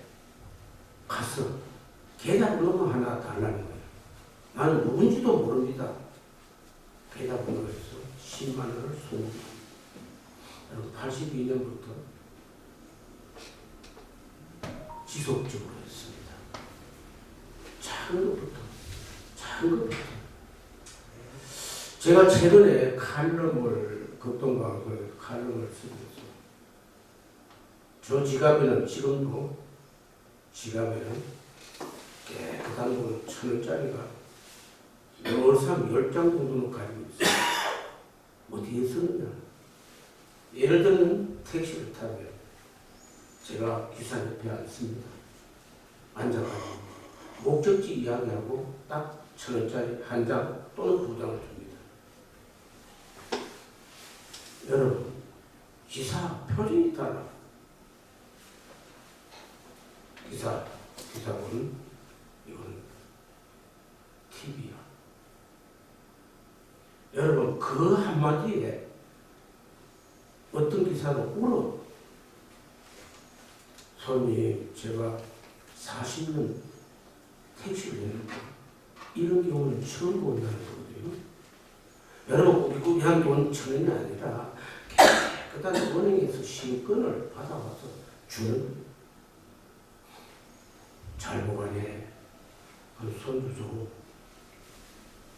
가서 계좌번호 하나 달라는 거예요. 나는 누군지도 모릅니다. 계좌번호에서 10만 원을 송금합니다. 82년부터 지속적으로 했습니다. 작은 것부터. 제가 최근에 칼럼을, 극동방송에서 칼럼을 쓰고 있어요. 저 지갑에는 지금도 지갑에는 깨끗한 돈 1,000원짜리가 열상 10장 정도는 가지고 있어요. 어디에 쓰느냐? 예를 들면 택시를 타면 제가 기사 옆에 앉습니다. 앉아가지고 목적지 이야기하고 딱 1,000원짜리 한 장 또는 2장을 줍니다. 여러분, 기사 표정이 달라. 기사는 이건 TV야. 여러분, 그 한마디에 어떤 기사도 울어. 손님, 제가 40년 택시를 했는데 이런 경우는 처음 본다는 거거든요. 여러분, 꾸비꾸비한 돈 1,000원이 아니라 깨끗한 은행에서 신권을 받아와서 주는 거예요. 잘 보관해. 손도 주고.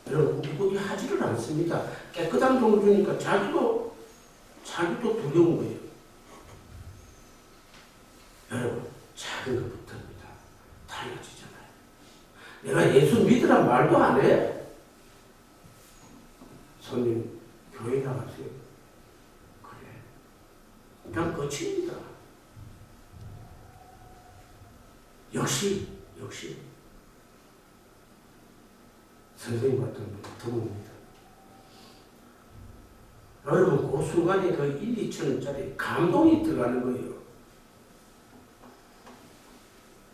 여러분, 꾸비꾸비 하지를 않습니다. 깨끗한 돈을 주니까 자기도 두려운 거예요. 여러분, 작은 것부터입니다. 달라지잖아요. 내가 예수 믿으란 말도 안 해. 손님 교회 나가세요. 그래. 그냥 끝입니다. 역시 선생님 같은 분은 드뭅니다. 여러분 그 순간에 그 1, 2천원짜리 감동이 들어가는 거예요.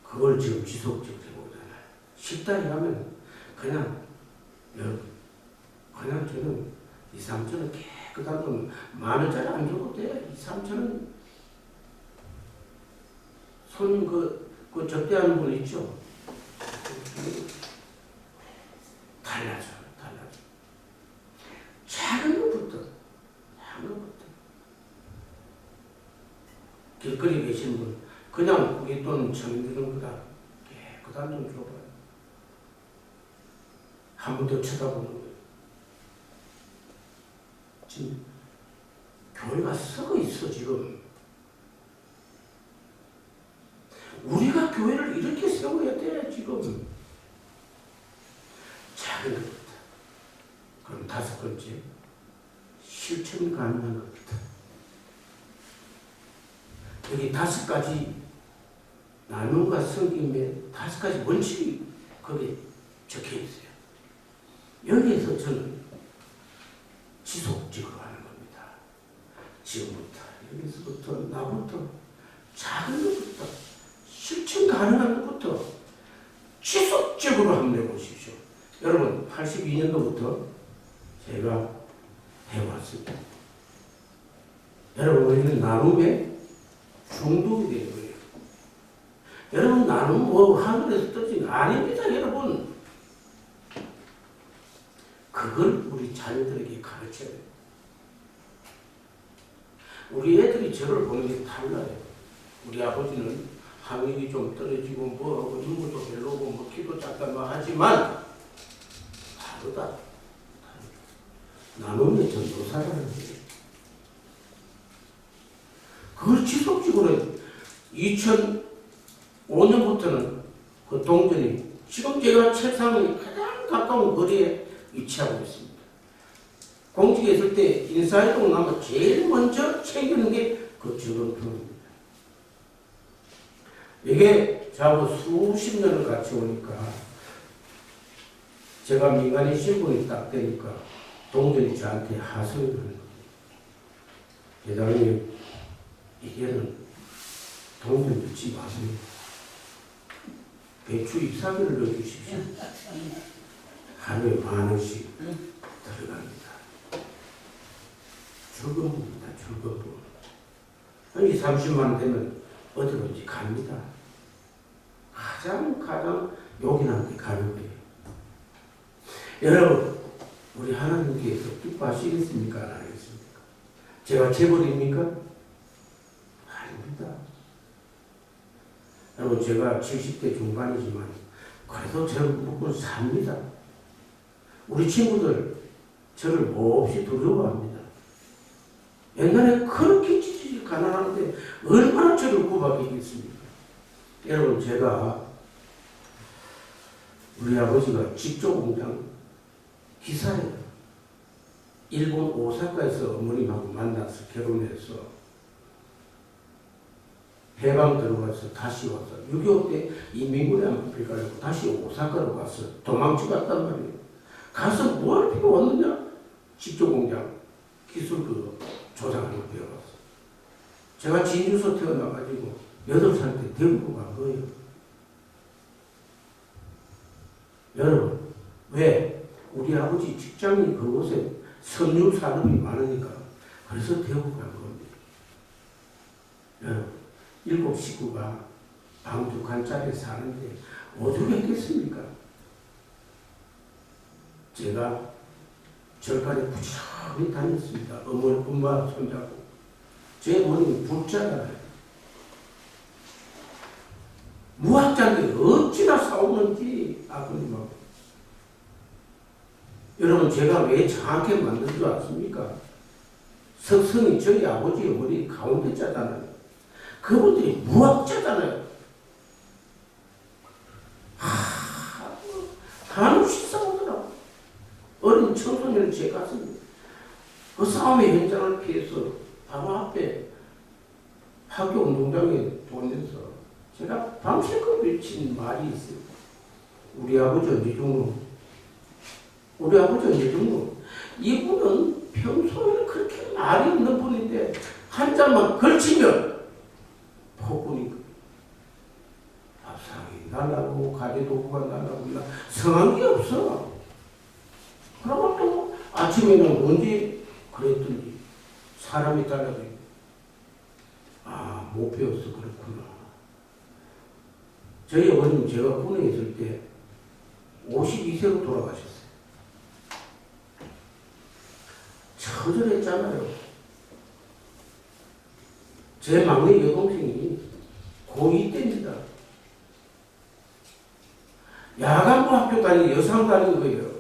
그걸 지금 지속적으로 해보잖아요. 식당에 가면 그냥 저는 2, 3천원 깨끗한 돈 만원짜리 안 줘도 돼. 2, 3천원 손님 그 접대하는 분 있죠? 달라져. 작은 것부터. 길거리 계신 분, 그냥 우리 돈 정드는 거다. 깨끗한 돈 줘봐요. 한 번 더 쳐다보는 거예요. 지금 교회가 썩어 있어, 지금. 우리가 교회를 이렇게 세워야 돼, 지금. 작은 것부터. 그럼 5번째, 실천 가능한 것부터. 여기 5가지 나눔과 섬김의 5가지 원칙이 거기에 적혀 있어요. 여기에서 저는 지속적으로 하는 겁니다. 지금부터, 여기서부터, 나부터, 작은 것부터, 실천 가능한 것부터 지속적으로 한번 해보십시오. 여러분, 82년도부터 제가 해왔습니다. 여러분, 우리는 나눔에 중독이 되는 거예요. 여러분, 나눔 뭐 하늘에서 떨어진 거 아닙니다, 여러분. 그걸 우리 자녀들에게 가르쳐야 돼요. 우리 애들이 저를 보는 게 달라요. 우리 아버지는 학력이 좀 떨어지고 뭐 인물도 별로고 뭐 키도 작다 뭐 하지만 다르다. 나눔의 전도사라는 거예요. 그걸 지속적으로 2005년부터는 그 동전이 지금 제가 책상에 가장 가까운 거리에 위치하고 있습니다. 공직에 있을 때 인사이동 나면 제일 먼저 챙기는 게 그 주변표입니다. 이게 저하고 수십 년을 같이 오니까 제가 민간인 신분이 딱 되니까 동전이 저한테 하소연을 하는 겁니다. 회장님, 이게는 동전 넣지 마세요. 배추 잎사귀를 넣어주십시오. 하루에 10,000원씩 들어갑니다. 줄금입니다. 줄금. 한 2, 30만 원 되면 어디든지 갑니다. 가장 요긴한 게 가는 거예요. 여러분, 우리 하나님께서 기뻐하시겠습니까? 안 하겠습니까? 제가 재벌입니까? 아닙니다. 여러분, 제가 70대 중반이지만 그래도 저를 먹고 삽니다. 우리 친구들 저를 몹시 두려워합니다. 옛날에 그렇게 찌질이 가난한데 얼마나 저를 구박했겠습니까? 여러분, 제가 우리 아버지가 직조공장 기사예요. 일본 오사카에서 어머님하고 만나서 결혼해서 해방 들어가서 다시 와서 6.25 때 인민군에 안 불가려고 다시 오사카로 가서 도망쳐 갔단 말이에요. 가서 뭘 배웠느냐? 직조공장 기술 조작하는 거 배워봤어. 제가 진주서 태어나가지고 8살 때 대구로 간 거예요. 여러분, 왜? 우리 아버지 직장이 그곳에 섬유 산업이 많으니까 그래서 대구 간 겁니다. 여러분, 7 식구가 방 2칸짜리 사는데 어떻게 했겠습니까? 제가 절간에 부지런히 다녔습니다. 엄마 손잡고. 제 어머님이 불자잖아요. 무학자인데 어찌나 싸우는지 아버님하고. 여러분, 제가 왜 장하게 만든 줄 아십니까? 석성이 저희 아버지 어머니 가운데 자잖아요. 그분들이 무학자잖아요. 한없이 싸우더라고. 어린 청소년을 제 가슴에 그 싸움의 현장을 피해서 바로 앞에 학교 운동장에 돌면서 제가 밤새껏 외친 말이 있어요. 우리 아버지 언제 죽노? 우리 아버지 언제 죽노? 이분은 평소에 그렇게 말이 없는 분인데 한 잔만 걸치면 폭군이 밥상이 날라고 가지도구가 날라고 성한 게 없어. 그러고 또 아침에는 언제 그랬더니 사람이 달라고 못 배워서 그렇구나. 저희 어머님 제가 군에 있을 때 52세로 돌아가셨어요. 처절했잖아요. 제 막내 여동생이 고2 때입니다. 야간부 학교 다니는 여상 다니는 거예요.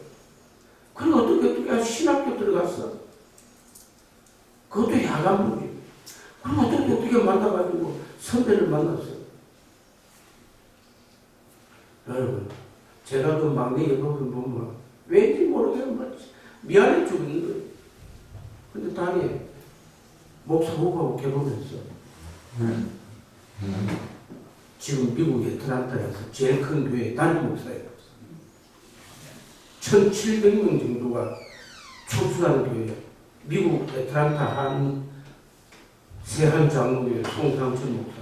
그럼 어떻게 신학교 들어갔어? 그것도 야간부예요. 그럼 어떻게 만나가지고 선배를 만났어요? 여러분, 제가 그 막내 여동생 보면 왠지 모르게 미안해 죽는 거예요. 근데 다음에 목사하고 결혼했어. 지금 미국 애틀랜타에서 제일 큰 교회 담임 목사예요. 1,700명 정도가 출석하는 교회. 미국 애틀랜타 한 세한 장로교회 송상천 목사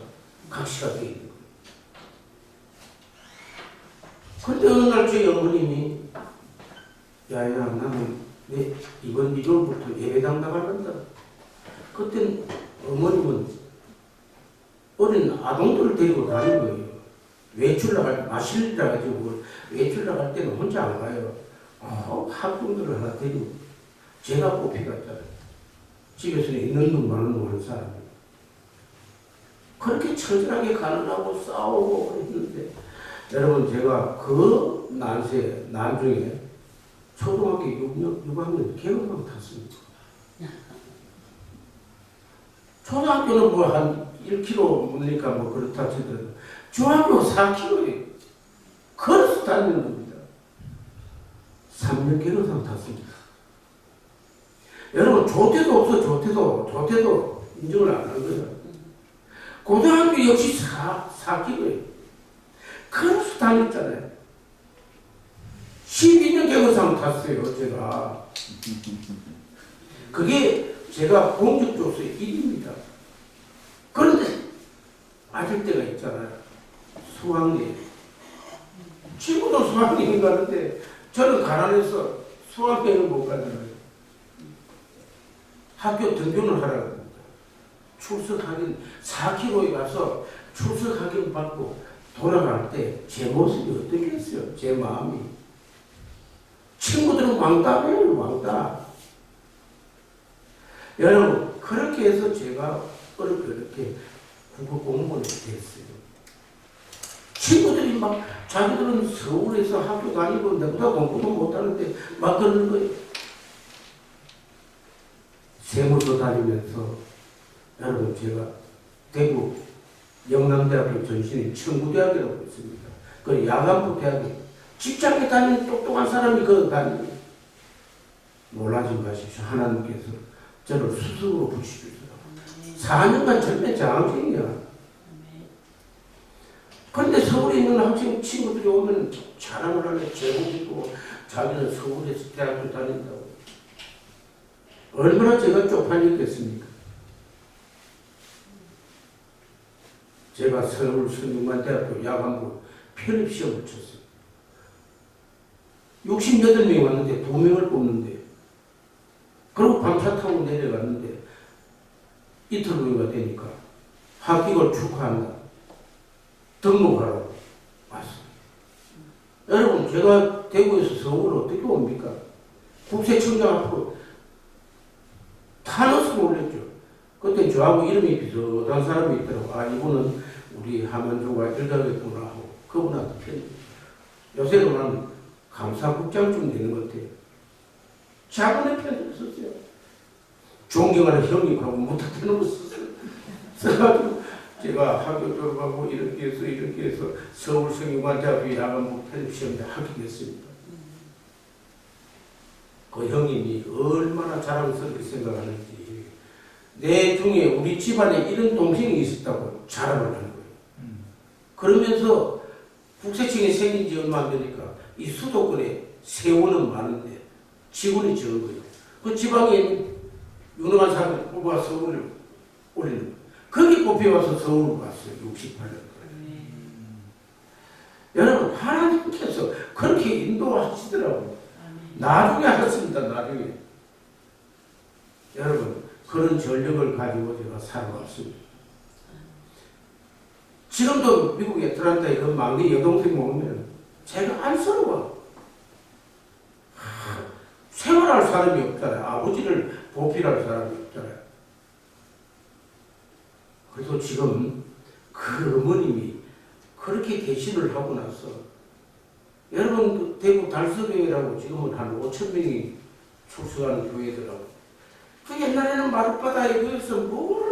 각시가 되어 있는 거예요. 그런데 어느 날 저희 어머님이 야야 나는 이번 1월부터 예배당 나가란다. 그때 어머님은 어린 아동들을 데리고 다니는 거예요. 외출 나갈 때 마실이라 가지고 외출 나갈 때는 혼자 안 가요. 학부모들을 하나 데리고 제가 뽑히갔잖아요. 집에서는 있는 놈 많은 놈 하는 사람이 그렇게 처절하게 가느라고 싸우고 그랬는데 여러분 제가 그 난중에 초등학교 6학년 개업만 탔습니다. 초등학교는 뭐 한 1km 뭡니까 뭐 그렇다 치더라도 중학교 4km에 걸어서 다니는 겁니다. 3년 개로상 탔습니다. 여러분 조퇴도 없어. 조퇴도 인정을 안 하는 거예요. 고등학교 역시 4km에 걸어서 다녔잖아요. 12년 개로상 탔어요 제가. 그게 제가 공적으로서 일입니다. 그런데 맞을 때가 있잖아요. 수학여행. 친구도 수학여행 가는데 저는 가난해서 수학여행을 못 가잖아요. 학교 등교를 하라고 합니다. 출석 확인 4km에 가서 출석 확인 받고 돌아갈 때 제 모습이 어떻겠어요? 제 마음이. 친구들은 왕따예요. 왕따. 여러분 그렇게 해서 제가 어렵게 국어 공무원이 됐어요. 친구들이 막 자기들은 서울에서 학교 다니고 내보다 공부도 못하는데 막 그러는 거예요. 세무서 다니면서 여러분 제가 대구 영남대학교 전신인 청구대학이라고 있습니다. 그 야간부 대학이 직장에 다니는 똑똑한 사람이 그 다니는 놀라지 마십시오. 하나님께서 저를 스스로 붙이시더라고요. 4년간 절대 장학생이야. 그런데 서울에 있는 학생 친구들이 오면 자랑을 하네. 제목이고 자기는 서울에서 대학교 다닌다고. 얼마나 제가 쪽팔렸겠습니까? 제가 서울 성균관대학교 야간부 편입시험을 쳤어요. 68명이 왔는데 2명을 뽑는데 그리고 밤차 타고 내려갔는데 이틀 후가 되니까 합격을 축하한다. 등록하라고 왔어요. 여러분 제가 대구에서 서울을 어떻게 옵니까? 국세청장 앞으로 탄원서를 올렸죠. 그때 저하고 이름이 비슷한 사람이 있더라고. 이분은 우리 하만조가 일가겠구나 하고 그분한테 편. 요새는 한 감사국장쯤 되는 것 같아요. 자본의 편을 썼어요. 존경하는 형님하고 못하는 거 썼어요. 써가지고 제가 학교 졸업하고 이렇게 해서 서울 성균관대학교 야간부 편입시험에 합격했습니다. 그 그 형님이 얼마나 자랑스럽게 생각하는지 내 중에 우리 집안에 이런 동생이 있었다고 자랑을 하는 거예요. 그러면서 국세청이 생긴 지 얼마 안 되니까 이 수도권에 세원은 많은데 직원이 적은 거예요. 그 지방에 있는 유능한 사람을 뽑아 서울을 올리는 거예요. 거기 뽑혀와서 서울을 갔어요. 68년. 여러분 하나님께서 그렇게 인도하시더라고요. 나중에 알았습니다. 나중에. 여러분 그런 전력을 가지고 제가 살아왔습니다. 지금도 미국 애틀란타에 그 막내 여동생 보면 제가 안쓰러워. 생활할 사람이 없잖아요. 아버지를 보필할 사람이 없잖아요. 그래도 지금 그 어머님이 그렇게 대신을 하고 나서 여러분 그 대구 달서교회라고 지금은 한 5천 명이 출석하는 교회더라고. 그 옛날에는 마룻바다에 거기서 뭘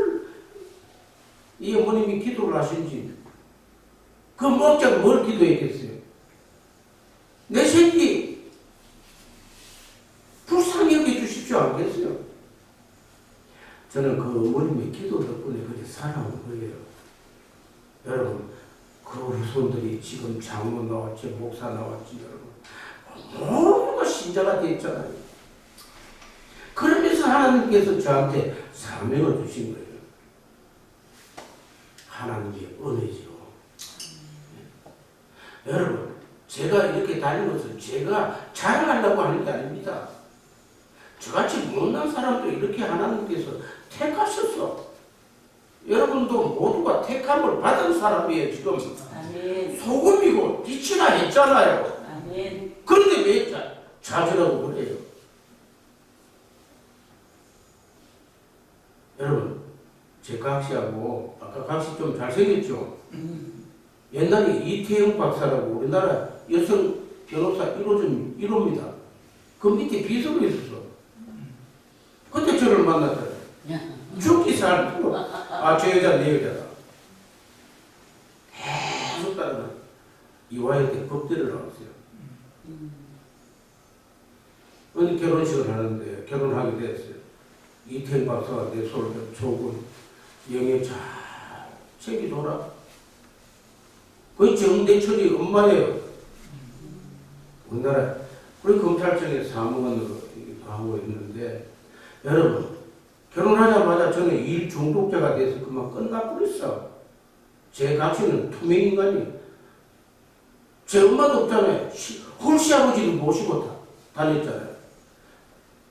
이 어머님이 기도를 하신지 그 목자가 뭘 기도했겠어요? 내 새끼 불쌍히 여겨주십시오 않겠어요? 저는 그 어머님의 기도 덕분에 그렇게 살아온 거예요. 여러분 그 후손들이 지금 장로 나왔지 목사 나왔지 여러분 모두가 신자가 됐잖아요. 그러면서 하나님께서 저한테 사명을 주신 거예요. 하나님의 은혜죠. 여러분 제가 이렇게 다니면서 제가 자랑하려고 하는 게 아닙니다. 저같이 못난 사람도 이렇게 하나님께서 택하셨어. 여러분도 모두가 택함을 받은 사람이에요. 지금 아멘. 소금이고 빛이라 했잖아요. 아멘. 그런데 왜 좌절하고 그래요? 여러분 제 각시하고 아까 각시 좀 잘생겼죠? 옛날에 이태영 박사라고 우리나라 여성 변호사 1호 1호입니다. 그 밑에 비서로 있었어. 그때 저를 만났잖아요. 죽기 살고 저 여자 내 여자다. 계속 따르면 이화여대 법대를 나왔어요. 어느 결혼식을 하는데 결혼하게 됐어요. 이태영 박사가 내 손을 조금 영에 잘 챙겨줘라. 거의 정대철이 엄마예요. 우리나라 우리 검찰청에 사무관으로 하고 있는데 여러분 결혼하자마자 저는 일 중독자가 돼서 그만 끝나버렸어. 제 각시는 투명인간이에요. 제 엄마도 없잖아요. 홀씨 아버지를 모시고 다녔잖아요.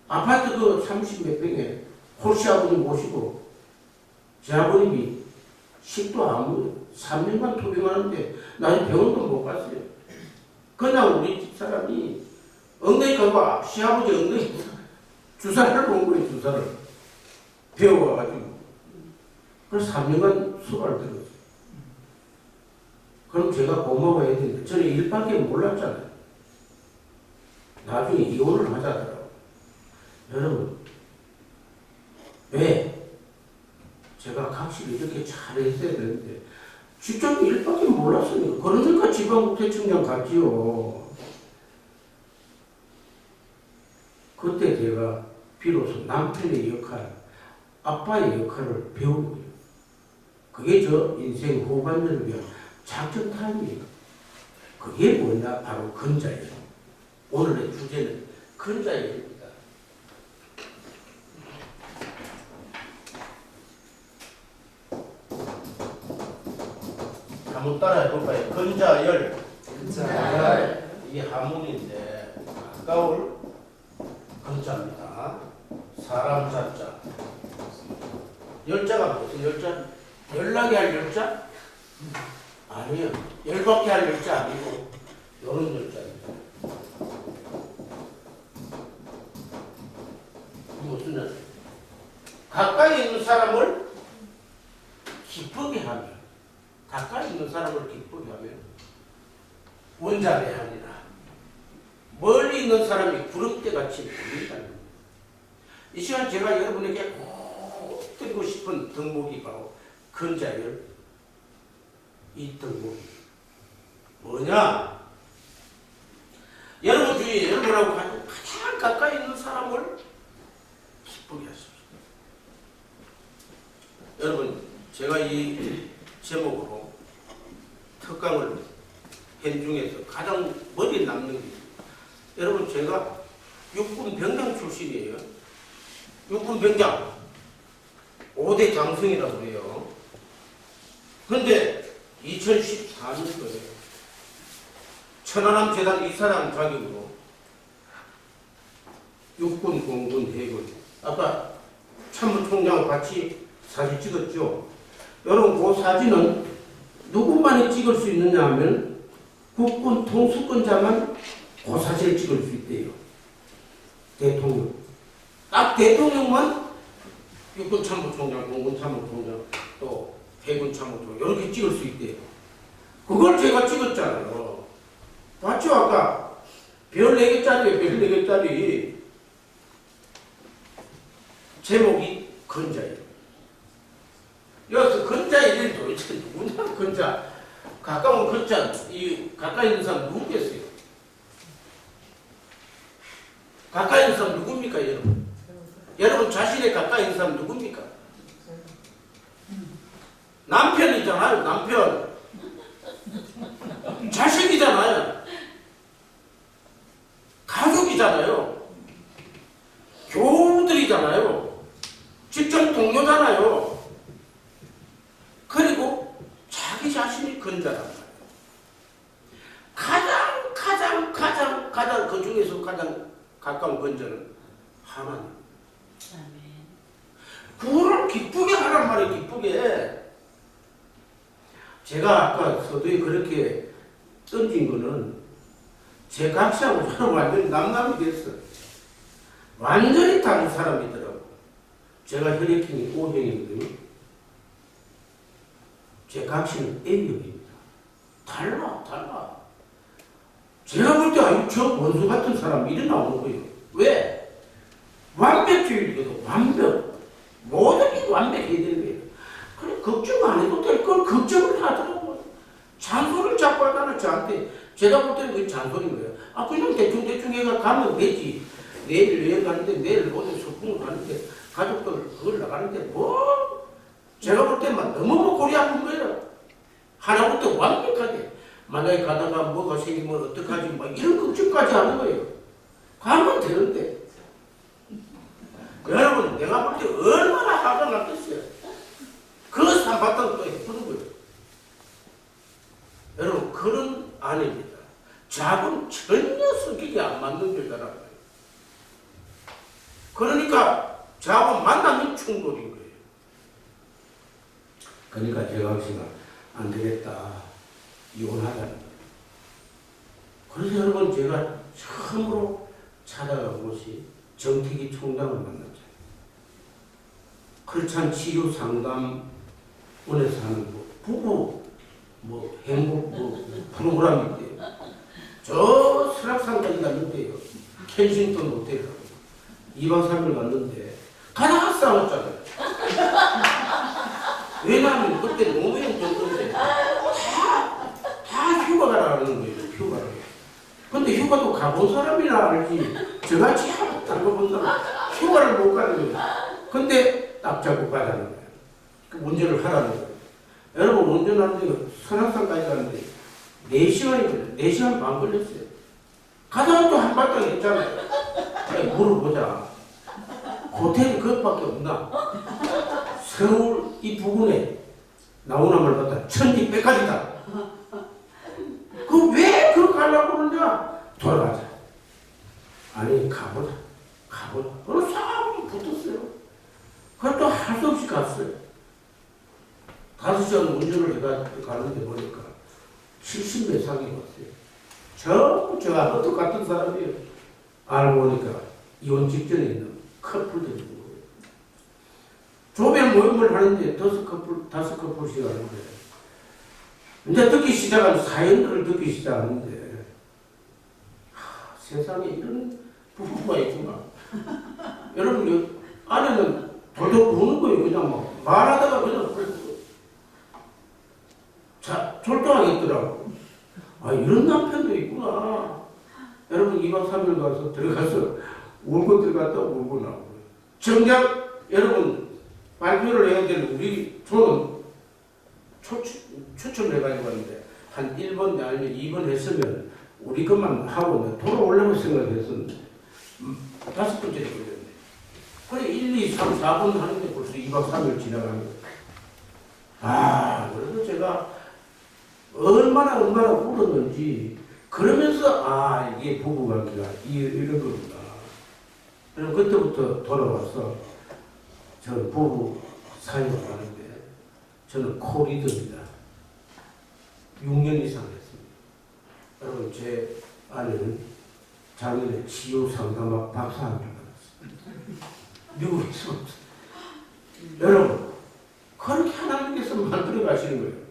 아파트 그 30몇 평에 홀씨 아버지 모시고 제 아버님이 식도 안 먹어요. 3년간 투병하는데 나는 병원도 못 갔어요. 그냥 우리 집사람이 엉덩이 가고 시아버지 엉덩이 주사를 본 거예요. 주사를 배워가지고 그래서 3년간 수발을 들었어요. 그럼 제가 고마워야 되는데 저는 일밖에 몰랐잖아요. 나중에 이혼을 하자더라고요. 여러분 왜 제가 각시를 이렇게 잘했어야 되는데 직접 일밖에 몰랐으니까 그러니까 지방국세청장 갔지요. 그때 제가 비로소 남편의 역할, 아빠의 역할을 배운 거예요. 그게 저 인생 후반전을 위한 작전 타임이에요. 그게 뭐냐? 바로 근자예요. 오늘의 주제는 근자예입니다. 한번 따라해 볼까요? 근자열. 근자열. 이게 한문인데 가까울 근자입니다. 사람 자자. 열자가 무슨 열자? 연락이 할 열자? 아니요. 열받게 할 열자 아니고 이런 열자입니다. 무슨 열? 가까이 있는 사람을 기쁘게 하면 가까이 있는 사람을 기쁘게 하면 원자가 아니라 멀리 있는 사람이 구름대같이 보인다는 겁니다. 이 시간 제가 여러분에게 꼭 드리고 싶은 덕목이 바로 근자열. 이 덕목이 뭐냐? 여러분 주위에 여러분하고 가장 가까이 있는 사람을 기쁘게 하십시오. 여러분, 제가 이 제목으로 특강을 한 중에서 가장 머리에 남는 게 있습니다. 여러분, 제가 육군 병장 출신이에요. 육군 병장 5대 장성이라고 그래요. 그런데 2014년도에 천안함 재단 이사장 자격으로 육군, 공군, 해군, 아까 참모총장과 같이 사진 찍었죠. 여러분, 그 사진은 누구만이 찍을 수 있느냐 하면 국군 통수권자만 그 사진을 찍을 수 있대요. 대통령. 딱 대통령만 육군 참모총장, 공군 참모총장, 또 해군 참모총장 이렇게 찍을 수 있대요. 그걸 제가 찍었잖아요. 봤죠? 아까 별 4개짜리에 별 4개짜리 제목이 건자예요. 여기서 건자 이름이 도대체 누구냐? 건자. 가까운 건자, 이 가까이 있는 사람 누구겠어요? 가까이 있는 사람 누굽니까, 여러분? 여러분 자신의 가까이 있는 사람 누굽니까? 남편이잖아요, 남편. 자식이잖아요. 가족이잖아요. 교우들이잖아요. 직장 동료잖아요. 그리고 자기 자신이 건자란 말이에요. 가장 그 중에서 가장 가까운 건자는 하나님. 그거를 기쁘게 하란 말이에요. 기쁘게. 제가 아까 서두에 그렇게 던진 거는 제 각시하고 저는 완전히 남남이 됐어요. 완전히 다른 사람이더라고. 제가 혈액형이 O형이거든요. 제 각시는 M형입니다. 달라. 제가 볼 때 아유 저 원수 같은 사람이 이래 나오는 거예요. 왜? 완벽주의거든. 완벽. 모든 게 완벽해야 되는 거예요. 그래 걱정 안 해도 될 걸 걱정을 하더라고요. 잔소리를 자꾸 하다는 저한테 제가 볼 때는 그게 잔소리인 거예요. 아 그냥 대충 얘가 가면 되지. 내일 여행 가는데 내일 오늘 소풍을 가는데 가족들 그걸 나가는데 뭐 제가 볼 때만 너무 골이 아픈 거예요. 하나부터 완벽하게 만약에 가다가 뭐가 생기면 어떡하지 막 이런 걱정까지 하는 거예요. 가면 되는데 여러분 내가 볼 때 얼마나 화가 났겠어요. 그 산바탕 또 해보는 거예요. 여러분 그런 아내입니다. 자금 전혀 성격이 안 맞는 여자라는 거예요. 그러니까 자고 만나면 충돌인 거예요. 그러니까 제가 생각 안 되겠다. 이혼하자는 거예요. 그래서 여러분 제가 처음으로 찾아간 곳이 정택이 총장을 만났죠. 크리스찬 치유 상담원에서 하는 부부 행복 프로그램이 있대요. 저 설악산까지 갔는데요. 켄싱턴 호텔이라고 2박 3일 갔는데 가다가 싸웠잖아요. 왜냐하면 그때 노무현 정권인데 다 휴가가 나가는 거예요. 휴가를. 근데 휴가도 가본 사람이나 알지 저같이 한번도 안 가본 사람 휴가를 못 가는 거예요. 근데 딱 잡고 가자는 거예요. 운전을 하라는 거예요. 여러분 운전하는데 설악산까지 가는데 4시간이 걸려요. 4시간 반 걸렸어요. 가다가 또 한바탕 했잖아요. 물어보자. 호텔이 그것밖에 없나? 서울 이 부근에 나오나 말봤다. 천지백화지다. 그 왜 그렇게 하려고 그러냐? 돌아가자. 아니 가보자. 어느 사람이 붙었어요. 그걸 또 할 수 없이 갔어요. 5시간 운전을 해가지고 가는데 보니까 70몇 상이 왔어요. 전부 저하고 똑같은 사람이에요. 알고 보니까 이혼 직전에 있는 커플들이 있는 거예요. 조별 모임을 하는데 5커플씩 하는 거예요. 이제 듣기 시작한 사연들을 듣기 시작하는데 세상에 이런 부부가 있구나. 여러분 아내는 돌돌 부는 거예요. 그냥 막 말하다가 그냥 자 졸도하겠더라고. 아 이런 남편도 있구나. 여러분 2박 3일 가서 들어가서 울고 들어갔다 울고 나오고. 정작 여러분 발표를 해야 될 우리 저는 추첨해가지고 왔는데 한 1번 아니면 2번 했으면 우리 것만 하고 돌아오려고 생각했었는데 5번째를 걸렸네. 그래 1, 2, 3, 4번 하는데 벌써 2박 3일 지나가는 거예요. 그래서 제가 얼마나 울었는지 그러면서 이게 부부관계가 이런 겁니다. 그럼 그때부터 돌아와서 저는 부부 사회를 하는데 저는 코리더입니다. 6년 이상 했습니다. 여러분 제 아내는 작년에 치유 상담학 박사학위를 받았습니다. 미국에서. 여러분 그렇게 하나님께서 만들어 가시는 거예요.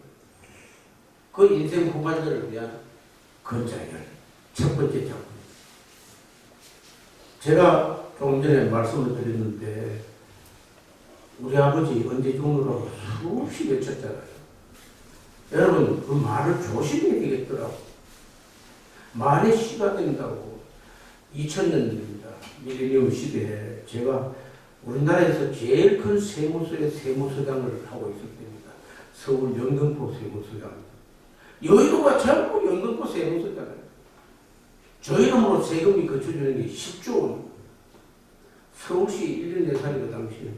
그 인생 후반전을 위한 건자열 첫 번째 작품. 제가 조금 전에 말씀을 드렸는데 우리 아버지 언제 죽느라고 수없이 외쳤잖아요. 여러분 그 말을 조심해야 되겠더라고. 말의 시가 된다고. 2000년입니다. 밀레니엄 시대에 제가 우리나라에서 제일 큰 세무서의 세무서장을 하고 있을 때입니다. 서울 영등포 세무서장. 여의도가 전부 영등포 세무서잖아요. 저 이름으로 세금이 거쳐주는 게 10조 원. 서울시 1년 예산이 그 당시에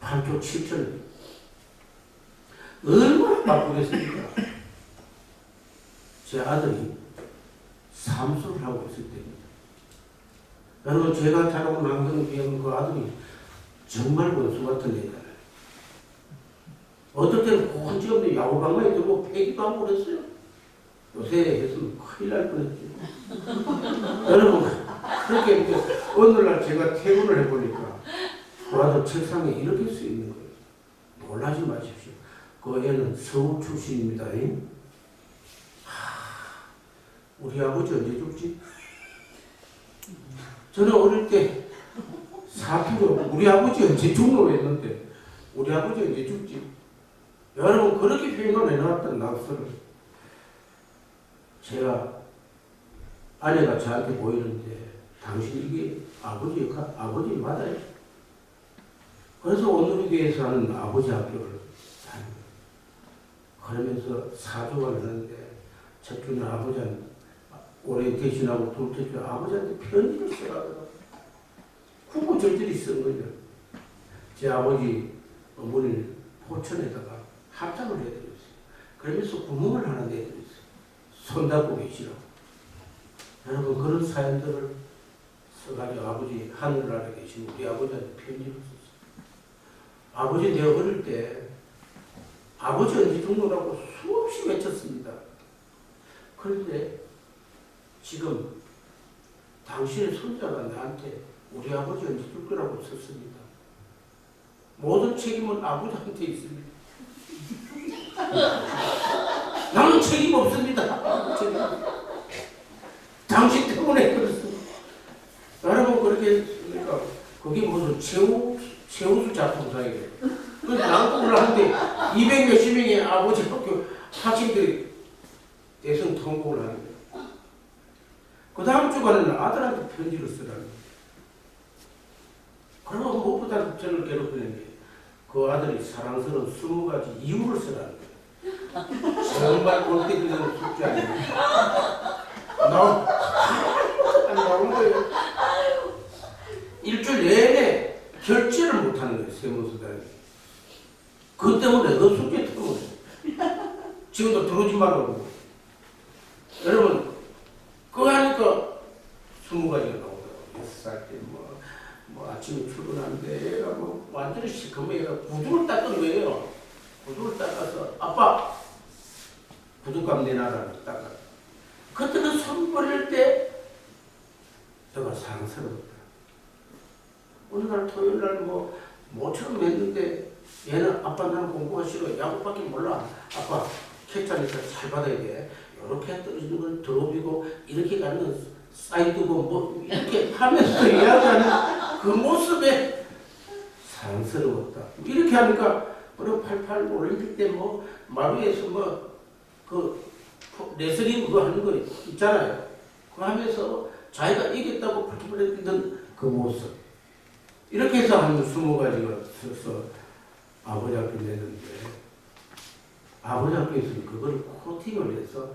8조 7천원. 얼마나 바쁘겠습니까? 제 아들이 삼수를 하고 있을 때입니다. 여러분 제가 자라온 환경에 비하면 그 아들이 정말 원수 같은 애잖아요. 어떨 때는 고한지없는 야구방망이 들고 패기도 하고 그랬어요. 요새 했으면 큰일 날 뻔했죠. 여러분 그렇게 어느 날 제가 퇴근을 해보니까 그 아들 책상에 이렇게 쓰여 있는 거예요. 놀라지 마십시오. 그 애는 서울 출신입니다. 우리 아버지 언제 죽지? 저는 어릴 때 사투로 우리 아버지 언제 죽노 했는데 우리 아버지 언제 죽지? 여러분 그렇게 표현을 해놨던 낙서를 제가 아내가 저한테 보이는데 당신 이게 아버지 역할, 아버지 맞아요? 그래서 오늘 교회에서 하는 아버지 학교를 다니고 그러면서 사주가 되는데 첫 주는 아버지한테 올해 대신하고 둘째 주 아버지한테 편지를 써가지고 구구절절히 쓴 거죠. 제 아버지 어머니를 포천에다가 합장을 해드렸어요. 그러면서 구멍을 하나 내드렸어요. 손잡고 계시라고. 여러분 그런 사연들을 써가지고 아버지 하늘나라에 계신 우리 아버지한테 편지를 썼어요. 아버지 내가 어릴 때 아버지 언제 죽노라고 수없이 외쳤습니다. 그런데 지금 당신의 손자가 나한테 우리 아버지 언제 죽더라고 썼습니다. 모든 책임은 아버지한테 있습니다. 나는 책임 없습니다. 당신 때문에 그렇습니다. 여러분 그렇게 했으니까 그게 무슨 최우수 작품상이래요. 그래서 낭독을 하는데 200몇십 명의 아버지 학교 학생들이 대성 통곡을 하는 거예요. 그 다음 주간에는 아들한테 편지를 쓰라는 거예요. 그러면 무엇보다 저를 괴롭히는 게 그 아들이 사랑스러운 20가지 이유를 쓰라는 거예요. 정말 볼때 그냥 숙제 아닙니다. 나온 거예요. 일주일 내내 결제를 못하는 거예요. 세무서장이. 그것 때문에 너 숙제 때문에 지금도 들어오지 말라고. 여러분 그거 하니까 20가지가 나오더라고요. 6살 때 뭐 아침에 출근하는데 얘가 뭐 완전히 시커먼 얘가 구두를 닦은 거예요. 구두를 닦아서 아빠 구두값 내놔라 닦아. 그때 그 손 버릴 때 제가 사랑스러웠다. 어느 날 토요일 날 모처럼 했는데 얘는 아빠 나는 공부가 싫어. 야구밖에 몰라. 아빠 캡처니까 잘 받아야 돼. 이렇게 떨어지는 걸 드롭이고 이렇게 가는 사이드고 뭐 이렇게 하면서 이야기하는 그 모습에 사랑스러웠다. 이렇게 하니까 우리 88 올림픽 때 마루에서 그 레슬링 그거 하는 거 있잖아요. 그거 하면서 자기가 이겼다고 불러했던 그 모습. 이렇게 해서 한 20가지가 써서 아버지 학교 냈는데, 아버지 학교에서는 그걸 코팅을 해서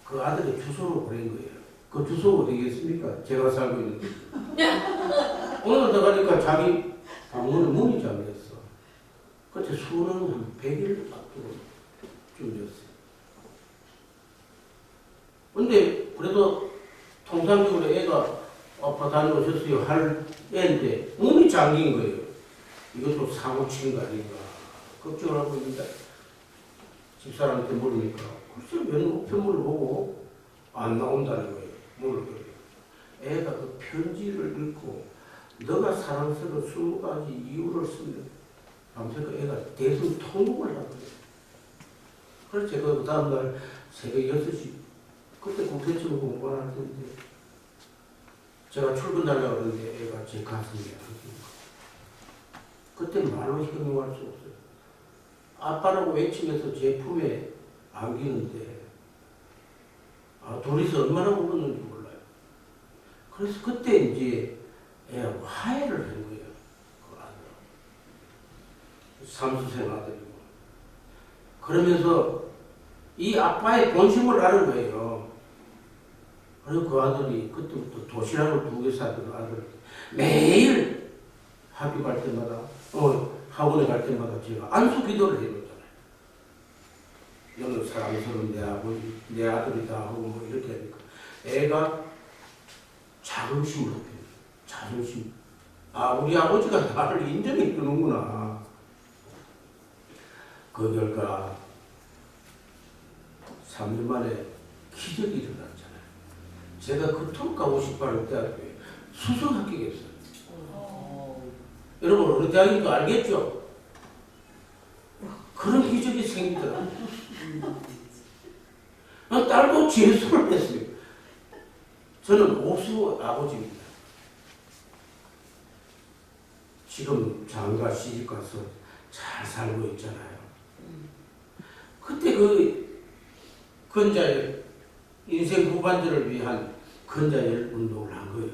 그 아들의 주소로 보낸 거예요. 그 주소가 어디겠습니까? 제가 살고 있는 데. 오늘 들어가니까 자기 방문에 문이 잠겼어. 그때 수능 한 100일 앞두고 준비했어요. 근데 그래도 통상적으로 애가 아빠 다녀오셨어요 할 애인데 문이 잠긴 거예요. 이것도 사고 친 거 아닌가 걱정을 하고 있는데 집사람한테 물으니까 글쎄 몇 편물을 보고 안 나온다는 거예요. 물을 거예요. 애가 그 편지를 읽고 너가 사랑스러운 20가지 이유를 쓰면 밤새 그 애가 대승 통곡을 하거든요. 그래서 제가 그 다음날 새벽 6시 그때 국세청 공부를 할 텐데 제가 출근하려고 그러는데 애가 제 가슴에 안긴 거예요. 그때 말로 형용할 수 없어요. 아빠라고 외치면서 제 품에 안기는데 둘이서 얼마나 울었는지 몰라요. 그래서 그때 이제 애가 화해를 한 거예요. 그 아들. 삼수생 아들이고. 그러면서 이 아빠의 본심을 아는 거예요. 그리고 그 아들이 그때부터 도시락을 2개 사주는 아들 매일 학교 갈 때마다 학원에 갈 때마다 제가 안수 기도를 해줬잖아요. 너는 사랑스러운 내 아버지, 내 아들이다 하고 뭐 이렇게 하니까 애가 자긍심을 얻게 돼요. 자존심. 우리 아버지가 나를 인정해 주는구나. 그 결과 3년 만에 기적이 일어났잖아요. 제가 그토록 가고 싶어하는 대학교에 수석 합격했어요. 여러분 어느 대학인지 알겠죠? 그런 기적이 생기더라고요. 딸도 재수를 했어요. 저는 옥수 아버지입니다. 지금 장가 시집가서 잘 살고 있잖아요. 그때 그 근자의 인생 후반전을 위한 근자의 운동을 한 거예요.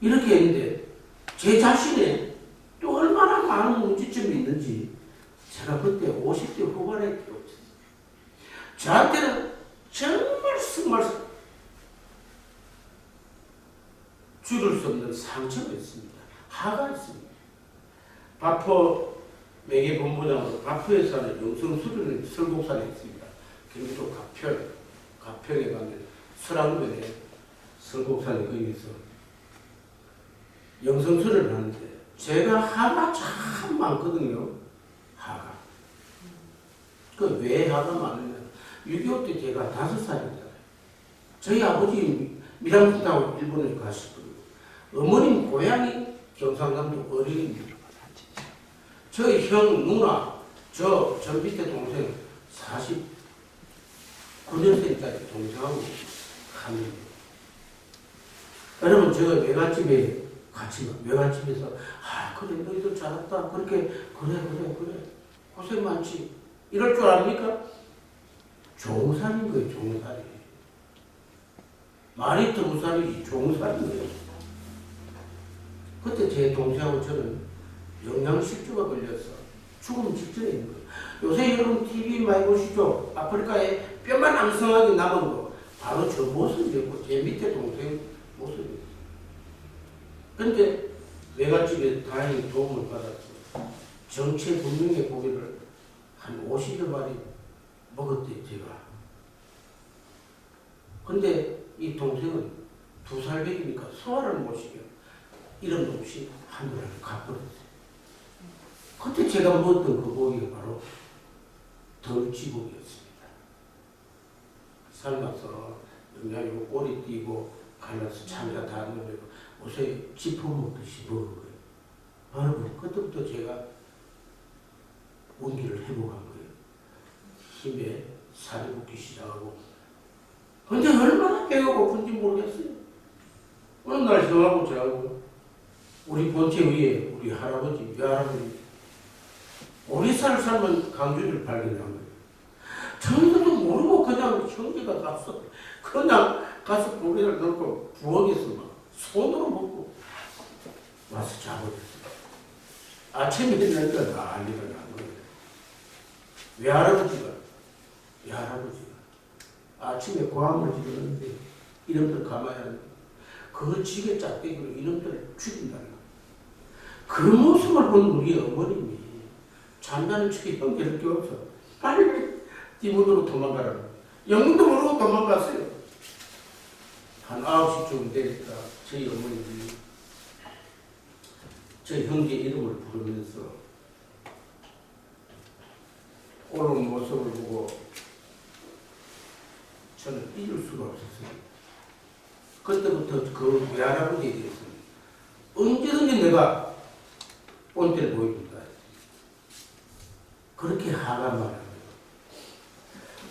이렇게 했는데 제 자신에 또 얼마나 많은 문제점이 있는지 제가 그때 50대 후반에 깨우쳤어요. 저한테는 정말 줄일 수 없는 상처가 있습니다. 화가 있습니다. 바포 매개본부장으로 바포에 사는 영성수련은 설곡산에 있습니다. 경기도 가평에 가면 설왕면에 설곡산에 거기서 영성수련을 하는데 제가 화가 참 많거든요. 화가. 그 왜 화가 많으면 6.25 때 제가 5살이잖아요. 저희 아버지 밀양군하고 일본에 가셨거든요. 어머님 고향이 경상남도 어린입니다. 저희 형, 누나, 저 밑에 동생 49년생까지 동생하고 합니다. 여러분 제가 외갓집에 같이 외갓집에서 그래 너희들 잘했다 그렇게 그래 고생 많지 이럴 줄 압니까? 종살인 거예요. 종살이. 말이 등살이지 종살인 거예요. 그때 제 동생하고 저는 영양실조가 걸려서 죽음 직전에 있는 거예요. 요새 여러분 TV 많이 보시죠? 아프리카에 뼈만 앙성하게 남은 거 바로 저 모습이었고 제 밑에 동생 모습이었어요. 그런데 외갓집에 다행히 도움을 받았어요. 정체불명의 고기를 한 50여 마리 먹었대요, 제가. 근데 이 동생은 2살 배기니까 소화를 못 시켜. 이름도 없이 하늘을 가버렸어요. 그때 제가 먹었던 그 고기가 바로 덜지고기였습니다. 삶아서 영양이고 꼬리 띄고 갈라서 참자 다 넣어내고 옷에 지퍼 먹듯이 먹은 거예요. 여러분 그때부터 제가 온기를 회복한 거예요. 힘에 살이 붙기 시작하고 근데 얼마나 배가 고픈지 모르겠어요. 어느 날 저하고 저하고 우리 본체 위에 우리 할아버지, 외할아버지 오리살을 삶은 강주리를 발견한 거예요. 저희들도 모르고 그냥 형제가 가서 그냥 가서 고기를 넣고 부엌에서 막 손으로 먹고 와서 자버렸어요. 아침에 일어나니까 난리가 난 거예요. 외할아버지가 아침에 고함을 지르는데 이놈들 가만히 안 돼. 그 지게 짝대기로 이놈들을 죽인다는 거예요. 그 모습을 본 우리 어머님이 잠자는 척에 형제를 깨워서 빨리 뒷문으로 도망가라고 영문도 모르고 도망갔어요. 한 9시쯤 되니까 저희 어머님이 저 형제 이름을 부르면서 오는 모습을 보고 저는 잊을 수가 없었어요. 그때부터 그 외할아버지에 대해서는 언제든지 내가 본때를 보여준다. 그렇게 화가 많아요.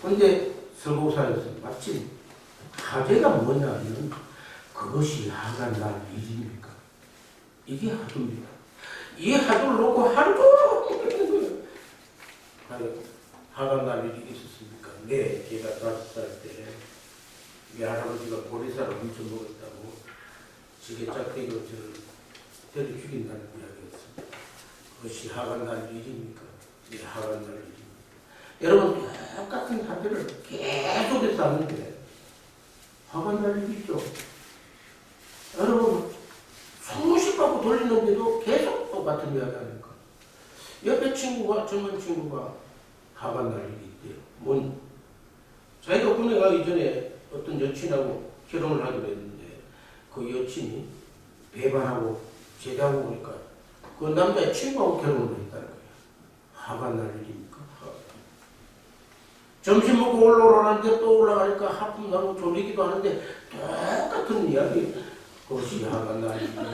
그런데 설국사에서 마침 화제가 뭐냐면 그것이 화가 날 일입니까? 이게 화두입니다. 이 화두를 놓고 하루 종일 화가 날 일이 있었습니까? 네, 제가 5살 때 외할아버지가 보리쌀을 엄청 먹었다고 지게 짝대기로 저를 때려 죽인다는 이야기였습니다. 그것이 화가 날 일입니까? 네, 화가 날 일입니다. 여러분 똑같은 화두를 계속해서 하는데 화가 날 일이죠. 여러분 20씩 받고 돌리는데도 계속 똑같은 이야기 하니까 옆에 친구가 젊은 친구가 화가 날 일이 있대요. 자기가 군에 가기 전에 어떤 여친하고 결혼을 하기로 했는데 그 여친이 배반하고 제대하고 보니까 그 남자의 친구하고 결혼을 했다는 거예요. 화가 날 일입니까? 점심 먹고 올라오라는데 또 올라가니까 하품 나고 졸리기도 하는데 똑같은 이야기. 그것이 화가 날 일입니까?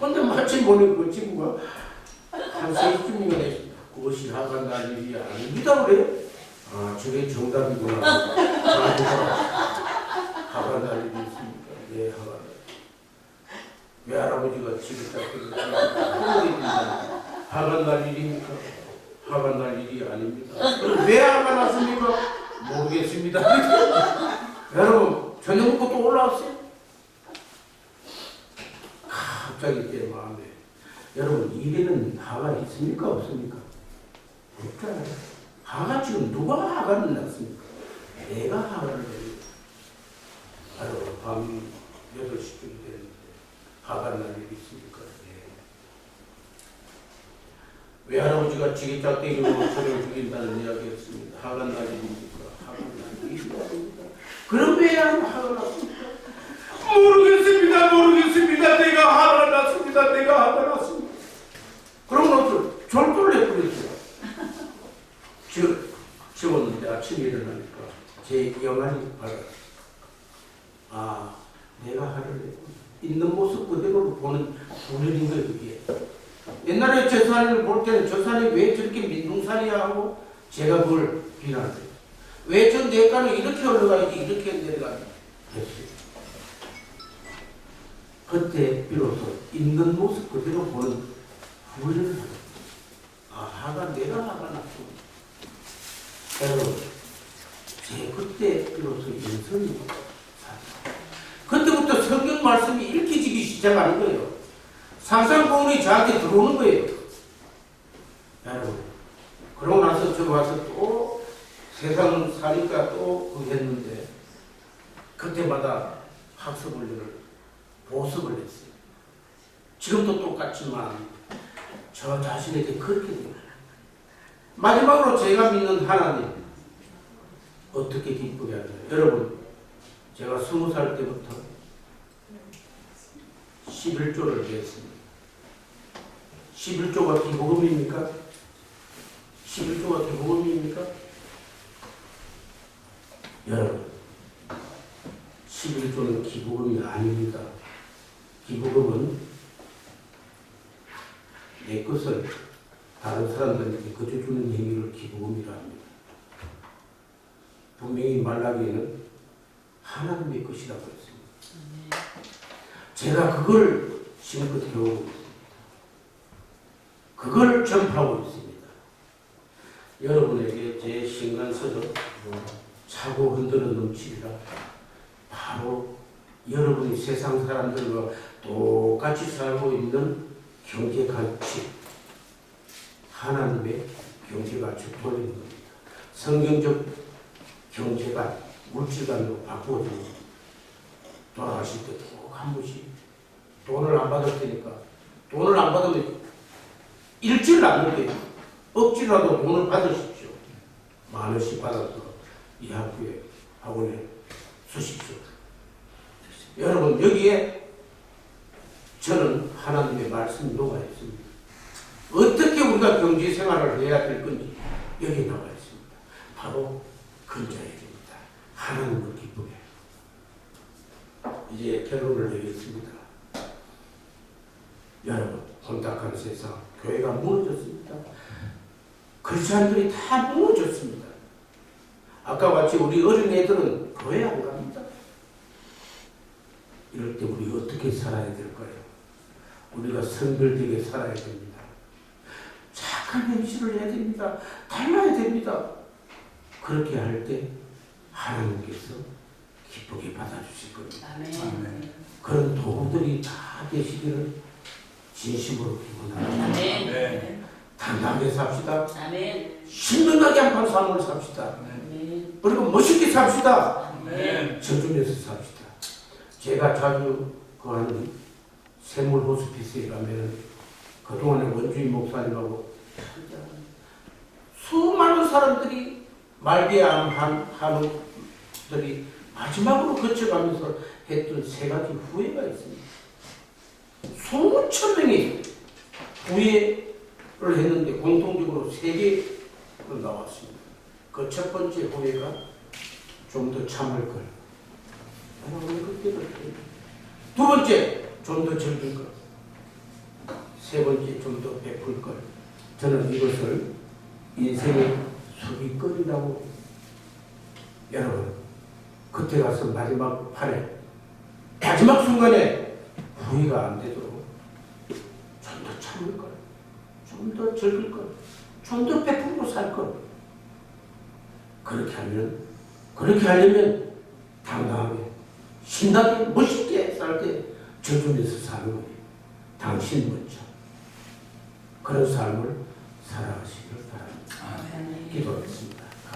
근데 마침 보니 그 친구가 한 3시쯤이면 했습니다. 그것이 화가 날 일이 아닙니다 그래요. 아, 저게 정답이구나. 화가 날 일이 있습니까? 네, 화가 날 일. 외할아버지가 집에 짝대기를 화가 날 일입니까? 화가 날 일이 아닙니다. 그럼 왜 화가 났습니까? 모르겠습니다. 여러분, 저녁 먹고 또 올라왔어요? 갑자기 제 마음에 여러분, 일에는 화가 있습니까? 없습니까? 없잖아요. 화가 지금 누가 화가 났습니까? 내가 화를 내요. 바로 밤 8시쯤 되는데 화가 날 일이 있습니까? 네. 외할아버지가 지게 짝대기로 저를 죽인다는 이야기였습니다. 화가 날 일입니까? 화가 날 일이 아닙니다. 그럼 왜 화가 났습니까? 모르겠습니다. 내가 화가 났습니다. 그러면 어쩔 졸도를 내버렸어요. 지웠는데 아침에 일어나니까 제 영안이 밝았어요. 아, 내가 화를 내고 있는 모습 그대로 보는 분열인 거예요, 그게. 옛날에 저 산을 볼 때는 저 산이 왜 저렇게 민둥산이야 하고 제가 그걸 비난해요. 왜 저 내가는 이렇게 올라가야지 이렇게 내려가지 했어요. 그때 비로소 있는 모습 그대로 보는 분열을 하죠. 아, 화가 내가 화가 났구나. 여러분, 제 그때 비로소 인성이 그때부터 성경 말씀이 읽혀지기 시작하는 거예요. 상상공원이 저한테 들어오는 거예요. 여러분, 그러고 나서 저 와서 또 세상 사니까 또 그거 했는데 그때마다 학습을 보습을 했어요. 지금도 똑같지만 저 자신에게 그렇게 돼요. 마지막으로 제가 믿는 하나님 어떻게 기쁘게 하나요? 여러분, 제가 20살 때부터 11조를 했습니다. 11조가 기부금입니까? 11조가 기부금입니까? 여러분, 11조는 기부금이 아닙니다. 기부금은 내 것을 다른 사람들에게 거저주는 행위를 기부금이라 합니다. 분명히 말라기에는 하나님의 것이라고 했습니다. 제가 그걸 지금껏 배우고 있습니다. 그걸 전파하고 있습니다. 여러분에게 제 신간서적 차고 흔들어 넘치리라 바로 여러분이 세상 사람들과 똑같이 살고 있는 경제 가치, 하나님의 경제 가치 돌리는 겁니다. 성경적 경제가 물질관으로 바꾸어지는 겁니다. 돌아가실 때 꼭 한 번씩 돈을 안 받을 테니까, 돈을 안 받으면 잃지를 않는데 억지라도 돈을 받으십시오. 10,000원씩 받아서 이 학교에 학원에 쓰십시오. 여러분, 여기에 저는 하나님의 말씀이 녹아 있습니다. 어떻게 우리가 경제 생활을 해야 될 건지 여기 나와 있습니다. 바로 근자해야 됩니다. 하나님을 기쁘게. 이제 결론을 내겠습니다. 여러분, 혼탁한 세상, 교회가 무너졌습니다. 크리스찬들이 다 무너졌습니다. 아까 같이 우리 어린애들은 교회 안 갑니다. 이럴 때 우리 어떻게 살아야 될까요? 우리가 성결되게 살아야 됩니다. 착한 행실을 해야 됩니다. 닮아야 됩니다. 그렇게 할 때 하나님께서 기쁘게 받아주실 겁니다. 아멘. 그런 도구들이 다 되시기를 진심으로 기원합니다. 아멘. 당당하게 삽시다. 아멘. 신명나게 한판 삶을 삽시다. 아멘. 그리고 멋있게 삽시다. 아멘. 저중에서 삽시다. 제가 자주 하는 세물 호스피스에 가면 그동안에 원주인 목사님하고 수많은 사람들이 말기암 한우들이 마지막으로 거쳐가면서 했던 3가지 후회가 있습니다. 수천 명이 후회를 했는데 공통적으로 3개로 나왔습니다. 그 첫 번째 후회가 좀 더 참을 걸. 두 번째, 좀 더 즐길 것. 세 번째, 좀 더 베풀 것. 저는 이것을 인생의 소비거리라고. 여러분, 그때 가서 마지막 판에, 마지막 순간에 후회가 안 되도록 좀 더 참을 것, 좀 더 즐길 것, 좀 더 베풀고 살 것. 그렇게 하려면 당당하게, 신나게, 멋있게 살 때 저주면서 사는 거예요. 당신 먼저. 그런 삶을